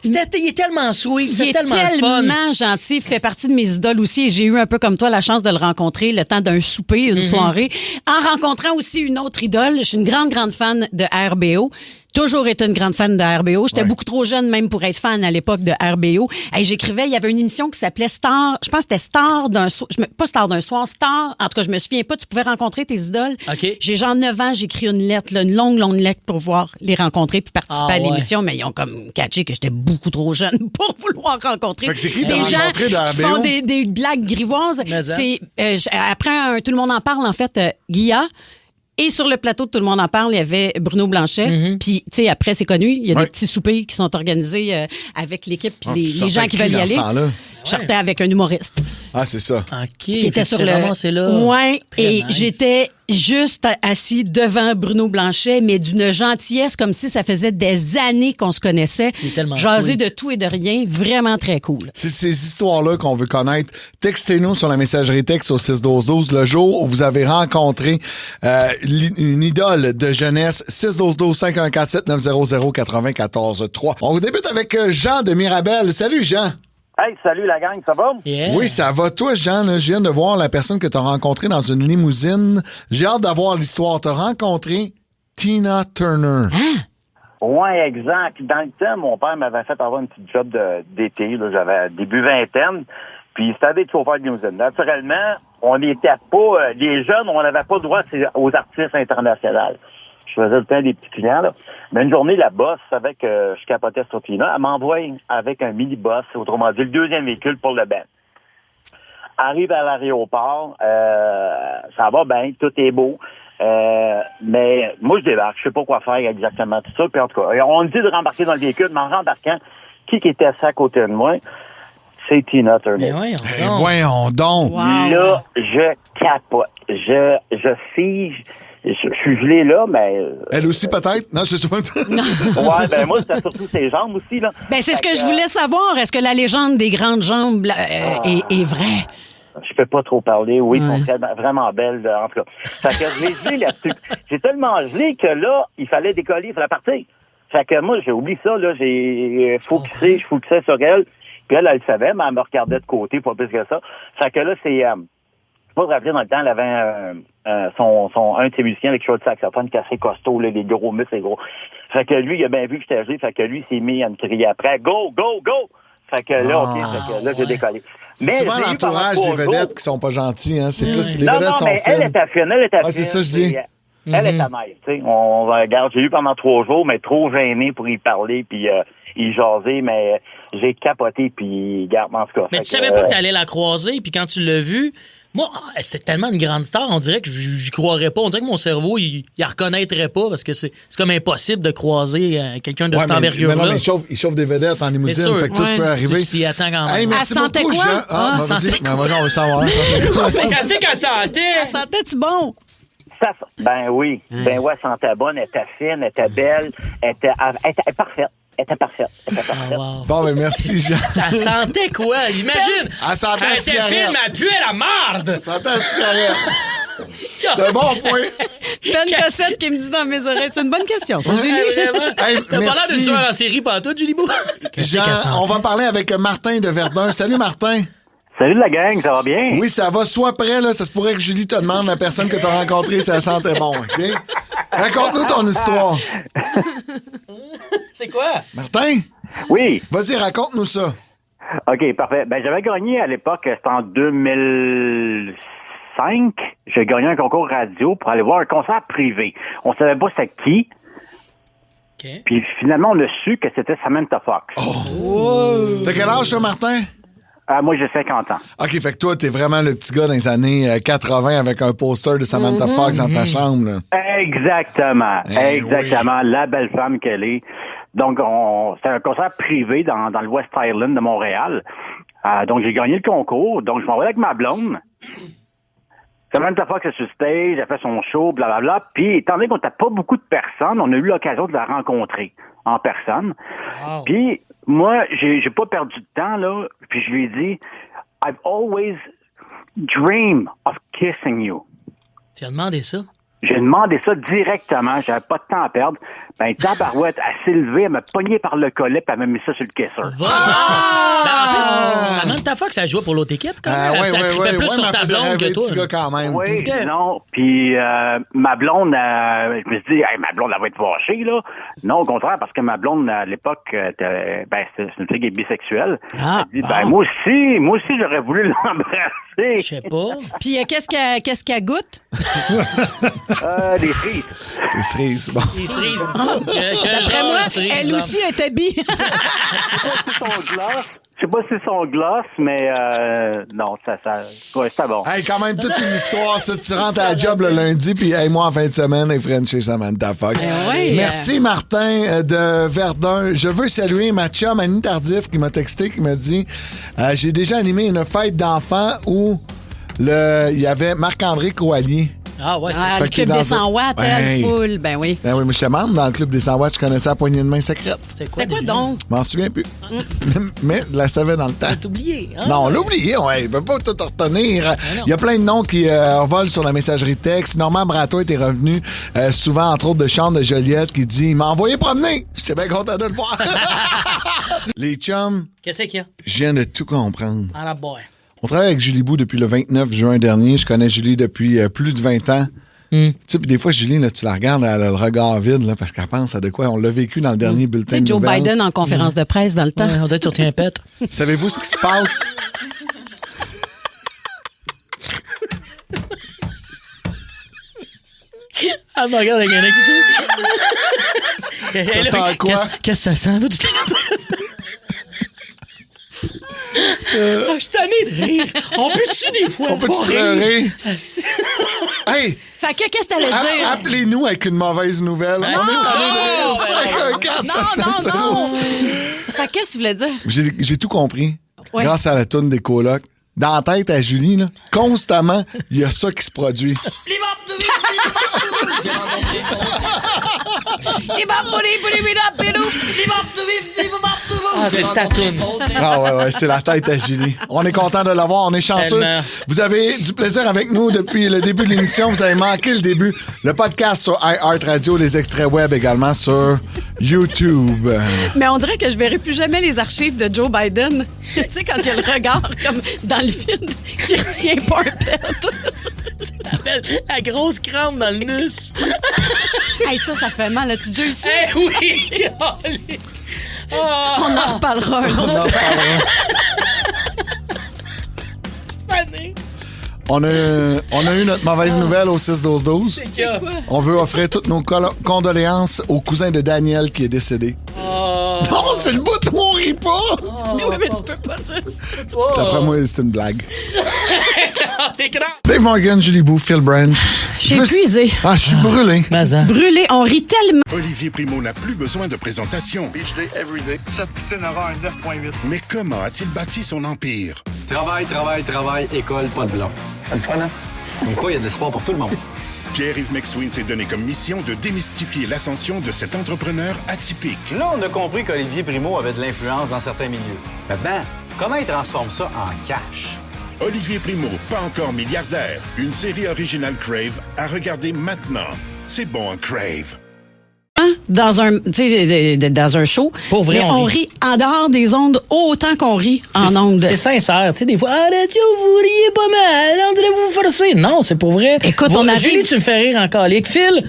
C'était un rêve. Il est tellement sweet, Il c'est est tellement fun. tellement gentil, il fait partie de mes idoles aussi et j'ai eu un peu comme toi la chance de le rencontrer le temps d'un souper, une soirée, en rencontrant aussi une autre idole. Je suis une grande fan de RBO. Toujours été une grande fan de RBO. J'étais beaucoup trop jeune même pour être fan à l'époque de RBO. Hey, j'écrivais, il y avait une émission qui s'appelait Star, je pense que c'était Star d'un soir, pas Star d'un soir, Star, en tout cas, je me souviens pas, tu pouvais rencontrer tes idoles. Okay. J'ai genre 9 ans, j'écris une lettre, là, une longue lettre pour pouvoir les rencontrer puis participer à l'émission, mais ils ont comme catché que j'étais beaucoup trop jeune pour vouloir rencontrer Fait que c'est qui des t'as gens rencontré de qui RBO? font des blagues grivoises. C'est après Tout le monde en parle, en fait, Guilla. Et sur le plateau de Tout le monde en parle, il y avait Bruno Blanchet. Puis, tu sais, après, c'est connu, il y a des petits soupers qui sont organisés avec l'équipe puis les gens qui veulent y aller. Je sortais avec un humoriste. Ah, c'est ça. OK. Qui était sur le... là. Ouais, et nice. j'étais juste assis devant Bruno Blanchet, mais d'une gentillesse comme si ça faisait des années qu'on se connaissait. Il est tellement Jaser sweet. de tout et de rien, vraiment très cool. C'est ces histoires-là qu'on veut connaître. Textez-nous sur la messagerie texte au 61212 le jour où vous avez rencontré une idole de jeunesse. 612-12-514-7900-943. On débute avec Jean de Mirabel. Salut, Jean. Hey, salut la gang, ça va? Yeah. Oui, ça va. Toi, Jean, là, je viens de voir la personne que tu as rencontrée dans une limousine. J'ai hâte d'avoir l'histoire. Tu as rencontré Tina Turner. Oui, exact. Dans le temps, mon père m'avait fait avoir un petit job d'été. Là, j'avais début vingtaine. Puis c'était des chauffeurs de limousine. Naturellement, on n'était pas... les jeunes, on n'avait pas droit aux artistes internationaux. Je faisais le temps des petits clients, là. Mais une journée, la boss savait que je capotais sur Tina. Elle m'envoie avec un mini-boss, autrement dit, le deuxième véhicule pour le band. Arrive à l'aéroport, ça va bien, tout est beau. Mais moi, je débarque, je sais pas quoi faire exactement tout ça. Puis en tout cas, on me dit de rembarquer dans le véhicule, mais en rembarquant, qui était assis à côté de moi? C'est Tina Turner. Voyons donc. Wow. Là, je capote. Je fige. Je suis gelé là, mais... Elle aussi, peut-être? Non, c'est pas... Ouais, ben moi, c'était surtout ses jambes aussi, là. Ben, c'est ce que je voulais savoir. Est-ce que la légende des grandes jambes est vraie? Je peux pas trop parler. Oui, ils sont vraiment belles, en tout cas. Fait que j'ai gelé là-dessus. J'ai tellement gelé que là, il fallait décoller, il fallait partir. Fait que moi, j'ai oublié ça, là. Je focusais sur elle. Puis elle le savait, mais elle me regardait de côté, pas plus que ça. Fait que là, c'est... je peux pas te rappeler, dans le temps, elle avait un de ses musiciens avec short saxophone qui est assez costaud, là, les gros muscles, les gros. Fait que lui, il a bien vu que j'étais gelé. Fait que lui, il s'est mis à me crier après. Go, go, go! Fait que là, OK, fait que là, j'ai décollé. C'est souvent l'entourage des vedettes qui sont pas gentils, hein. C'est plus les non, vedettes sont mais fines. elle était fine, c'est ça que je dis. Elle est ta mère, tu sais. On regarde, j'ai eu pendant 3 jours, mais trop gêné pour y parler, puis y jaser, mais j'ai capoté, puis garde en tout cas. Mais tu savais pas que t'allais la croiser, puis quand tu l'as vue, moi, c'est tellement une grande star, on dirait que j'y croirais pas. On dirait que mon cerveau, il la reconnaîtrait pas, parce que c'est comme impossible de croiser quelqu'un de cette envergure-là. Mais non, mais il chauffe des vedettes en limousine, fait que tout peut arriver. Tu t'y attends quand même. Hey, merci elle sentait beaucoup, quoi? Jean. Vas-y, on va savoir. Mais qu'est-ce qu'elle sentait? Elle sentait-tu bon? Ben oui. Ben ouais, elle sentait bonne, elle était fine, elle était belle, elle était parfaite. Elle était parfaite. Wow. Bon, ben merci, Jean. Ça sentait quoi? Imagine! Elle sentait la cigarette. Elle était fine, mais elle puait la marde! Elle sentait la cigarette. C'est un bon point. Ben Cossette qui me dit dans mes oreilles. C'est une bonne question, ça, Julie. Hey, t'as pas l'air d'une tueur en série, pas toi, Julie Bou? Jean, on va parler avec Martin de Verdun. Salut, Martin. Salut la gang, ça va bien? Oui, ça va. Sois prêt, là. Ça se pourrait que Julie te demande la personne que tu as rencontrée si elle sentait bon, OK? Raconte-nous ton histoire. C'est quoi? Martin? Oui. Vas-y, raconte-nous ça. OK, parfait. Ben, j'avais gagné à l'époque, c'était en 2005. J'ai gagné un concours radio pour aller voir un concert privé. On savait pas c'était qui. Okay. Puis finalement, on a su que c'était Samantha Fox. Oh! T'as quel âge, toi, Martin? Moi, j'ai 50 ans. OK, fait que toi, t'es vraiment le petit gars dans les années 80 avec un poster de Samantha Fox dans ta chambre, là. Exactement. Exactement. Oui. La belle femme qu'elle est. Donc, c'était un concert privé dans le West Island de Montréal. Donc, j'ai gagné le concours. Donc, je m'en vais avec ma blonde. Samantha Fox est sur stage, elle fait son show, blablabla. Puis, étant donné qu'on n'était pas beaucoup de personnes, on a eu l'occasion de la rencontrer en personne. Wow. Puis, moi, j'ai pas perdu de temps, là. Puis, je lui ai dit, I've always dreamed of kissing you. Tu as demandé ça? J'ai demandé ça directement, j'avais pas de temps à perdre. Ben, tabarouette, elle s'est levée, elle m'a pogné par le collet, puis elle m'a mis ça sur le caisseur. Ben, en plus, Samantha Fox, elle jouait pour l'autre équipe, quand même. Elle trippait plus sur ta blonde que toi. Gars quand même. Oui, non. Puis ma blonde, je me suis dit, hey, ma blonde, elle va être fâchée, là. Non, au contraire, parce que ma blonde, à l'époque, c'est une fille qui est bisexuelle. Elle dit, ben, moi aussi, j'aurais voulu l'embrasser. Je sais pas. Puis qu'est-ce qu'elle goûte? Des cerises. Des cerises, bon. Des cerises. D'après moi, elle aussi était bi. Je sais pas si c'est son gloss, mais non, ouais, c'est bon. Hey, quand même, toute une histoire, ça. Tu rentres à la job le lundi, puis hey, moi, en fin de semaine, et French chez Samantha Fox. Merci, Martin de Verdun. Je veux saluer ma chum Annie Tardif qui m'a texté, qui m'a dit j'ai déjà animé une fête d'enfants où il y avait Marc-André Coallier. Ah ouais, le club des 100 watts, full, ben oui. Ben oui, moi j'étais membre dans le club des 100 watts, je connaissais la poignée de main secrète. C'était quoi donc? Je m'en souviens plus. Mais je la savais dans le temps. T'as oublié, hein? Non, on l'a oublié, ouais, il peut pas tout retenir. Il y a plein de noms qui volent sur la messagerie texte. Normand Bratois était revenu souvent, entre autres, de Chant de Joliette, qui dit « Il m'a envoyé promener! » J'étais bien content de le voir. Les chums, qu'est-ce qu'il y a? Je viens de tout comprendre. Ah la boy. On travaille avec Julie Bou depuis le 29 juin dernier. Je connais Julie depuis plus de 20 ans. Tu sais, des fois, Julie, là, tu la regardes, elle a le regard vide, là, parce qu'elle pense à de quoi. On l'a vécu dans le dernier bulletin de Joe nouvelles. Biden en conférence de presse dans le temps. Ouais, on dirait que tu retiens un pet. Savez-vous ce qui se passe? Elle me regarde avec un accent. Ça sent quoi? Qu'est-ce que ça sent? Je suis tanné de rire. On peut-tu des fois On peut-tu pleurer? Hey! Fait que qu'est-ce que t'allais dire? Appelez-nous avec une mauvaise nouvelle. On est tanné de rire. 514 Non. Fait que qu'est-ce que tu voulais dire? J'ai tout compris. Ouais. Grâce à la toune des colocs. Dans la tête à Julie, là, constamment, il y a ça qui se produit. c'est ta toune. Ah ouais, c'est la tête à Julie. On est content de l'avoir, on est chanceux. Tellement. Vous avez du plaisir avec nous depuis le début de l'émission. Vous avez manqué le début. Le podcast sur iHeartRadio, les extraits web également sur YouTube. Mais on dirait que je verrai plus jamais les archives de Joe Biden. Tu sais, quand il y a le regard, comme dans le film, qui retient pas un pet. La grosse crampe dans le nus. Hey, ça fait mal. As-tu déjà eu ça? Oui! On en reparlera un autre. On a eu notre mauvaise nouvelle au 6-12-12. C'est quoi? On veut offrir toutes nos condoléances au cousin de Daniel qui est décédé. Non, c'est le bout où on rit pas! Oui, mais tu peux pas dire ça. D'après moi, c'est une blague. T'es grand. Dave Morgan, Julie Bou, Phil Branch. Je suis épuisée. Ah, je suis brûlé. Brûlé, on rit tellement. Olivier Primo n'a plus besoin de présentation. Beach day, everyday. Cette poutine aura un 9.8. Mais comment a-t-il bâti son empire? Travail, école, pas de blanc. C'est le fun, hein? Mais quoi, il y a de l'espoir pour tout le monde. Pierre-Yves McSween s'est donné comme mission de démystifier l'ascension de cet entrepreneur atypique. Là, on a compris qu'Olivier Primo avait de l'influence dans certains milieux. Maintenant, comment il transforme ça en cash? Olivier Primo, pas encore milliardaire. Une série originale Crave à regarder maintenant. C'est bon, un Crave. Dans un show. Pour vrai, mais on on rit en dehors des ondes autant qu'on rit en ondes. C'est sincère. Tu sais, des fois, radio, vous riez pas mal, on dirait vous forcer. Non, c'est pour vrai. Écoute, on arrive... Julie, tu me fais rire en calique. Phil,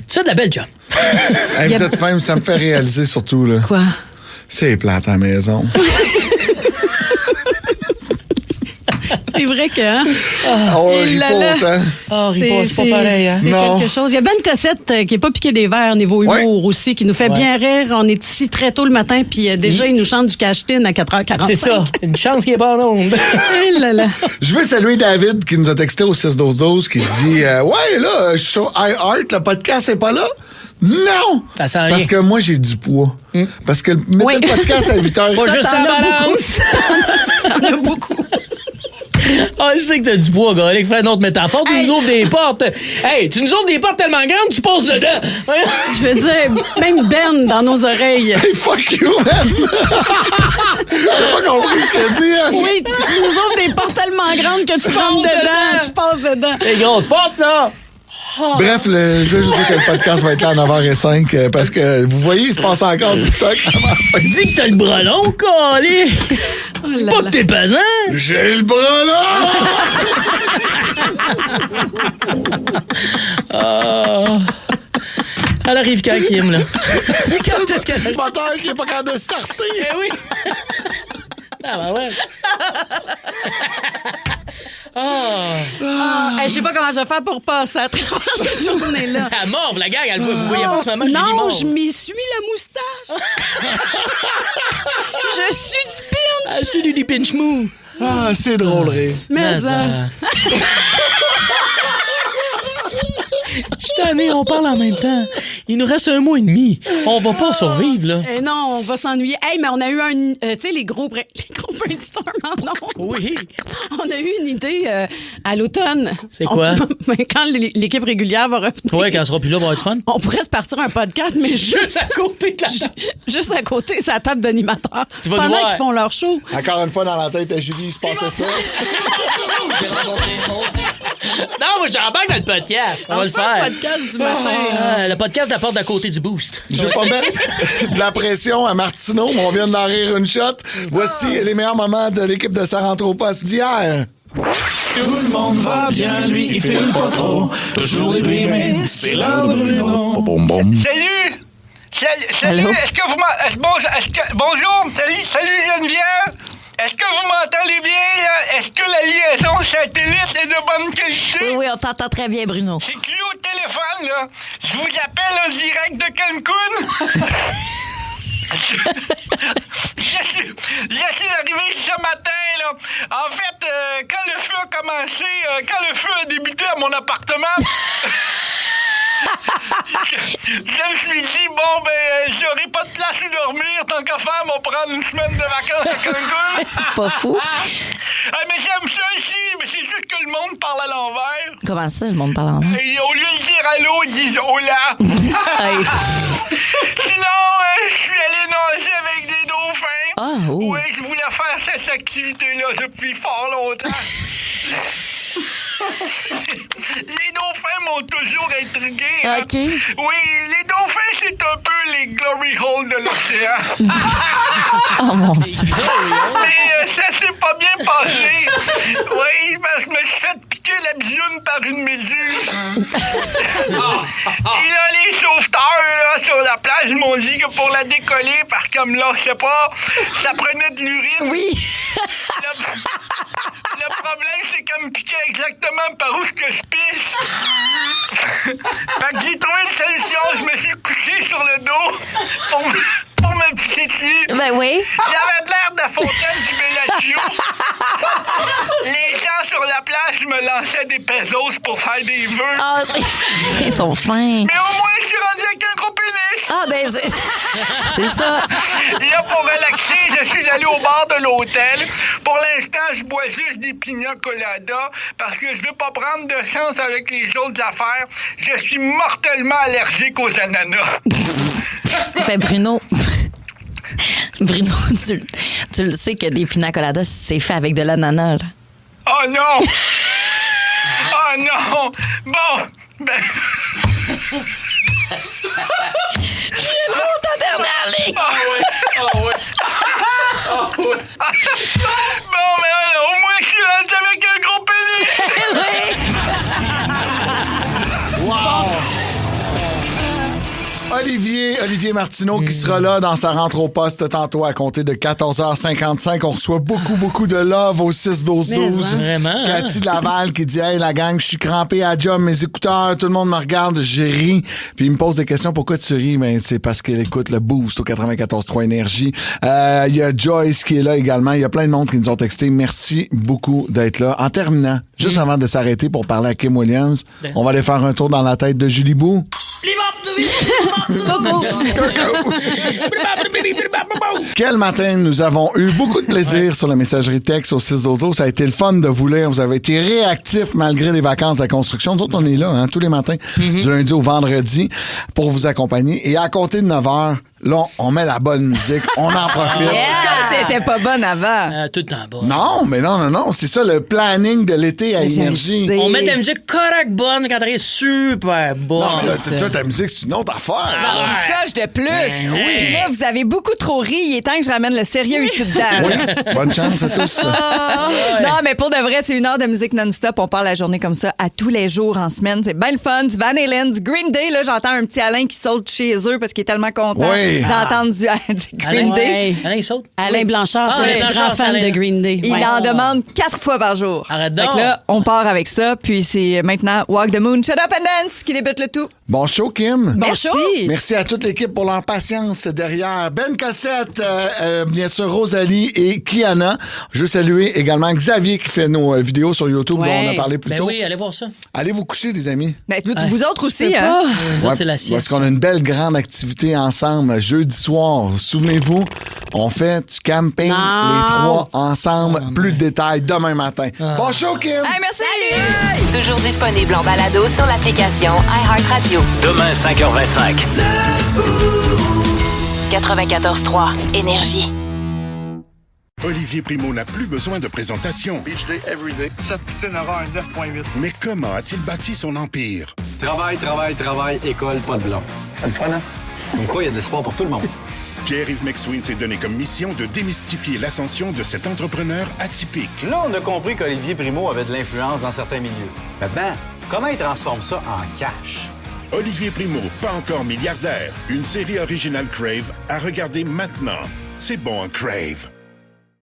tu fais de la belle job. Hey, vous êtes femme, ça me fait réaliser surtout, là. Quoi? C'est plate à la maison. C'est vrai que... Hein? On rit pas autant. C'est pas pareil. Hein? C'est quelque chose. Il y a Ben Cossette qui n'est pas piqué des verres niveau humour aussi, qui nous fait bien rire. On est ici très tôt le matin, puis déjà, il nous chante du cache-tin à 4h45. C'est ça. Une chance qu'il n'est pas en onde. Je veux saluer David qui nous a texté au 6-12-12 qui dit ouais, là, je suis sur iHeart, le podcast, c'est pas là. Non! Parce que moi, j'ai du poids. Parce que mettre le podcast à 8h... Pas juste ça balance. T'en as beaucoup. Ah, je sais que t'as du poids, gars. Allez, fais une autre métaphore. Tu nous ouvres des portes. Hey, tu nous ouvres des portes tellement grandes, tu passes dedans. Je veux dire, même Ben dans nos oreilles. Hey, fuck you, Ben! T'as pas compris ce qu'elle dit, hein? Oui, tu nous ouvres des portes tellement grandes que tu rentres dedans. Tu passes dedans. Les grosses portes, ça! Bref, je veux juste dire que le podcast va être là à 9h05 parce que vous voyez, il se passe encore du stock. Dis que t'as le bras long, calé! Dis pas que t'es pesant! J'ai le bras long! Elle arrive quand, Kim, là? Quand est-ce qu'elle... Le moteur qui est pas capable de starter! Eh oui! Ah, ben ouais! Je sais pas comment je vais faire pour passer à travers cette journée-là. Elle morve, la gang, elle vous voyez pas en ce moment, non, je m'essuie la moustache. Je suis du pinch. Ah, c'est du pinch mou. Ah, c'est drôlerie. Mais ça... Je suis tanné, on parle en même temps. Il nous reste 1 mois et demi. On va pas survivre, là. Non, on va s'ennuyer. Hey, mais on a eu tu sais, les gros brainstorms en ondes. Oui. On a eu une idée à l'automne. C'est quoi? Quand l'équipe régulière va revenir. Oui, quand elle sera plus là, va être fun. On pourrait se partir un podcast, mais juste à côté de la table. Juste à côté, c'est la table d'animateurs. Tu vas pendant qu'ils font leur show. Encore une fois, dans la tête à Julie, il se passait ça. Non, moi, j'embarque dans le podcast. On va le faire. Le podcast du matin. Le podcast de la porte d'à côté du boost. Je vais pas mettre de la pression à Martineau, mais on vient d'en rire une shot. Voici les meilleurs moments de l'équipe de Saranthropos d'hier. Tout le monde va bien, lui, il filme pas trop. Toujours déprimé, c'est l'heure de Bruno. Salut! Salut! Est-ce que vous bonjour! Salut Geneviève! Est-ce que vous m'entendez bien, là? Est-ce que la liaison satellite est de bonne qualité? Oui, on t'entend très bien, Bruno. C'est Clou au téléphone, là. Je vous appelle en direct de Cancun. Je suis arrivé ce matin, là. En fait, quand le feu a commencé, quand le feu a débuté à mon appartement... Je me suis dit, bon, j'aurai pas de place où dormir, tant qu'à faire, on va prendre une semaine de vacances à Cancun. C'est pas fou. Mais j'aime ça ici, mais c'est juste que le monde parle à l'envers. Comment ça, le monde parle à l'envers? Au lieu de dire allô, ils disent hola. Sinon, je suis allé nager avec des dauphins. activité-là depuis fort longtemps. Les dauphins m'ont toujours intrigué. Hein? OK. Oui, les dauphins, c'est un peu les glory holes de l'océan. Oh mon Dieu. Mais ça s'est pas bien passé. Oui, parce que je me suis fait piquer la bisoune par une méduse. Et là, les sauveteurs là, sur la plage m'ont dit que pour la décoller, parce que comme là, je sais pas, ça prenait de l'urine. Oui. Le problème, c'est qu'elle me piquait exactement par où que je pisse. Fait que j'ai trouvé une solution. Je me suis couché sur le dos pour me pisser dessus. Ben oui. J'avais de l'air de la fontaine du Bellagio. Les gens sur la plage me lançaient des pesos pour faire des vœux. Ah, ils sont fins. Mais au moins, je suis rendu avec un gros pénis. Ah, ben c'est ça. Là, pour relaxer, je suis allé au bar de l'hôtel. Pour l'instant, je bois juste des pina coladas parce que je veux pas prendre de chance avec les autres affaires. Je suis mortellement allergique aux ananas. Ben Bruno, tu le sais que des pina coladas, c'est fait avec de l'ananas, là. Oh non! Oh non! Bon, ben... ta dernière ligne! Ah oui! Ah oui! Ah oui! Bon, mais au moins, je suis rendu avec un gros pénis! Oui! Wow! Olivier Martineau qui sera là dans sa rentre au poste tantôt à compter de 14h55. On reçoit beaucoup de love au 6-12-12. Vraiment. Cathy de Laval qui dit « Hey, la gang, je suis crampé à job, mes écouteurs, tout le monde me regarde, je ris. » Puis il me pose des questions. Pourquoi tu ris? Ben, c'est parce qu'il écoute le Boost au 94.3 Énergie. Il y a Joyce qui est là également. Il y a plein de monde qui nous ont texté. Merci beaucoup d'être là. En terminant, juste avant de s'arrêter pour parler à Kim Williams, on va aller faire un tour dans la tête de Julie Bou. Quel matin nous avons eu beaucoup de plaisir sur la messagerie texte au 6-12-12. Ça a été le fun de vous lire. Vous avez été réactifs malgré les vacances de la construction. Nous autres, on est là tous les matins, du lundi au vendredi, pour vous accompagner. Et à compter de 9h, là, on met la bonne musique. On en profite. Comme c'était pas bonne avant. Tout le temps bon. Non, mais non. C'est ça, le planning de l'été à Énergie. On met de la musique correcte bonne quand elle est super bonne. Non, mais toi, ta musique, c'est une autre affaire. Une coche de plus. Ben oui. Puis là, vous avez beaucoup trop ri. Il est temps que je ramène le sérieux ici dedans. Oui. Bonne chance à tous. Non, mais pour de vrai, c'est 1 heure de musique non-stop. On parle la journée comme ça à tous les jours en semaine. C'est bien le fun. Du Van Halen, du Green Day. Là, j'entends un petit Alain qui saute chez eux parce qu'il est tellement content d'entendre du Green Day. Alain, il saute. Alain Blanchard, c'est le grand fan de Green Day. Il en demande 4 fois par jour. Arrête donc. Fait que là, on part avec ça. Puis c'est maintenant Walk the Moon, Shut Up and Dance qui débute le tout. Bon show, Kim. Bon show. Merci à toute l'équipe pour leur patience derrière. Ben Cossette, bien sûr, Rosalie et Kiana. Je veux saluer également Xavier qui fait nos vidéos sur YouTube dont on a parlé plus tôt. Oui, allez voir ça. Allez vous coucher, les amis. Ben, vous autres aussi, hein? Nous autres, c'est la sieste. Parce qu'on a une belle grande activité ensemble jeudi soir. Souvenez-vous, on fait du camping, les trois ensemble. Plus de détails demain matin. Bon show, Kim! Hey, merci! Salut! Toujours disponible en balado sur l'application iHeartRadio. Demain, 5h25. 94.3 Énergie. Olivier Primo n'a plus besoin de présentation. Beach day, everyday. Cette poutine aura un 9.8. Mais comment a-t-il bâti son empire? Travail, école, pas de blanc. C'est le fun, hein? Comme quoi, il y a de l'espoir pour tout le monde. Pierre-Yves McSween s'est donné comme mission de démystifier l'ascension de cet entrepreneur atypique. Là, on a compris qu'Olivier Primo avait de l'influence dans certains milieux. Maintenant, comment il transforme ça en cash? Olivier Primo, pas encore milliardaire. Une série originale Crave à regarder maintenant. C'est bon, un Crave.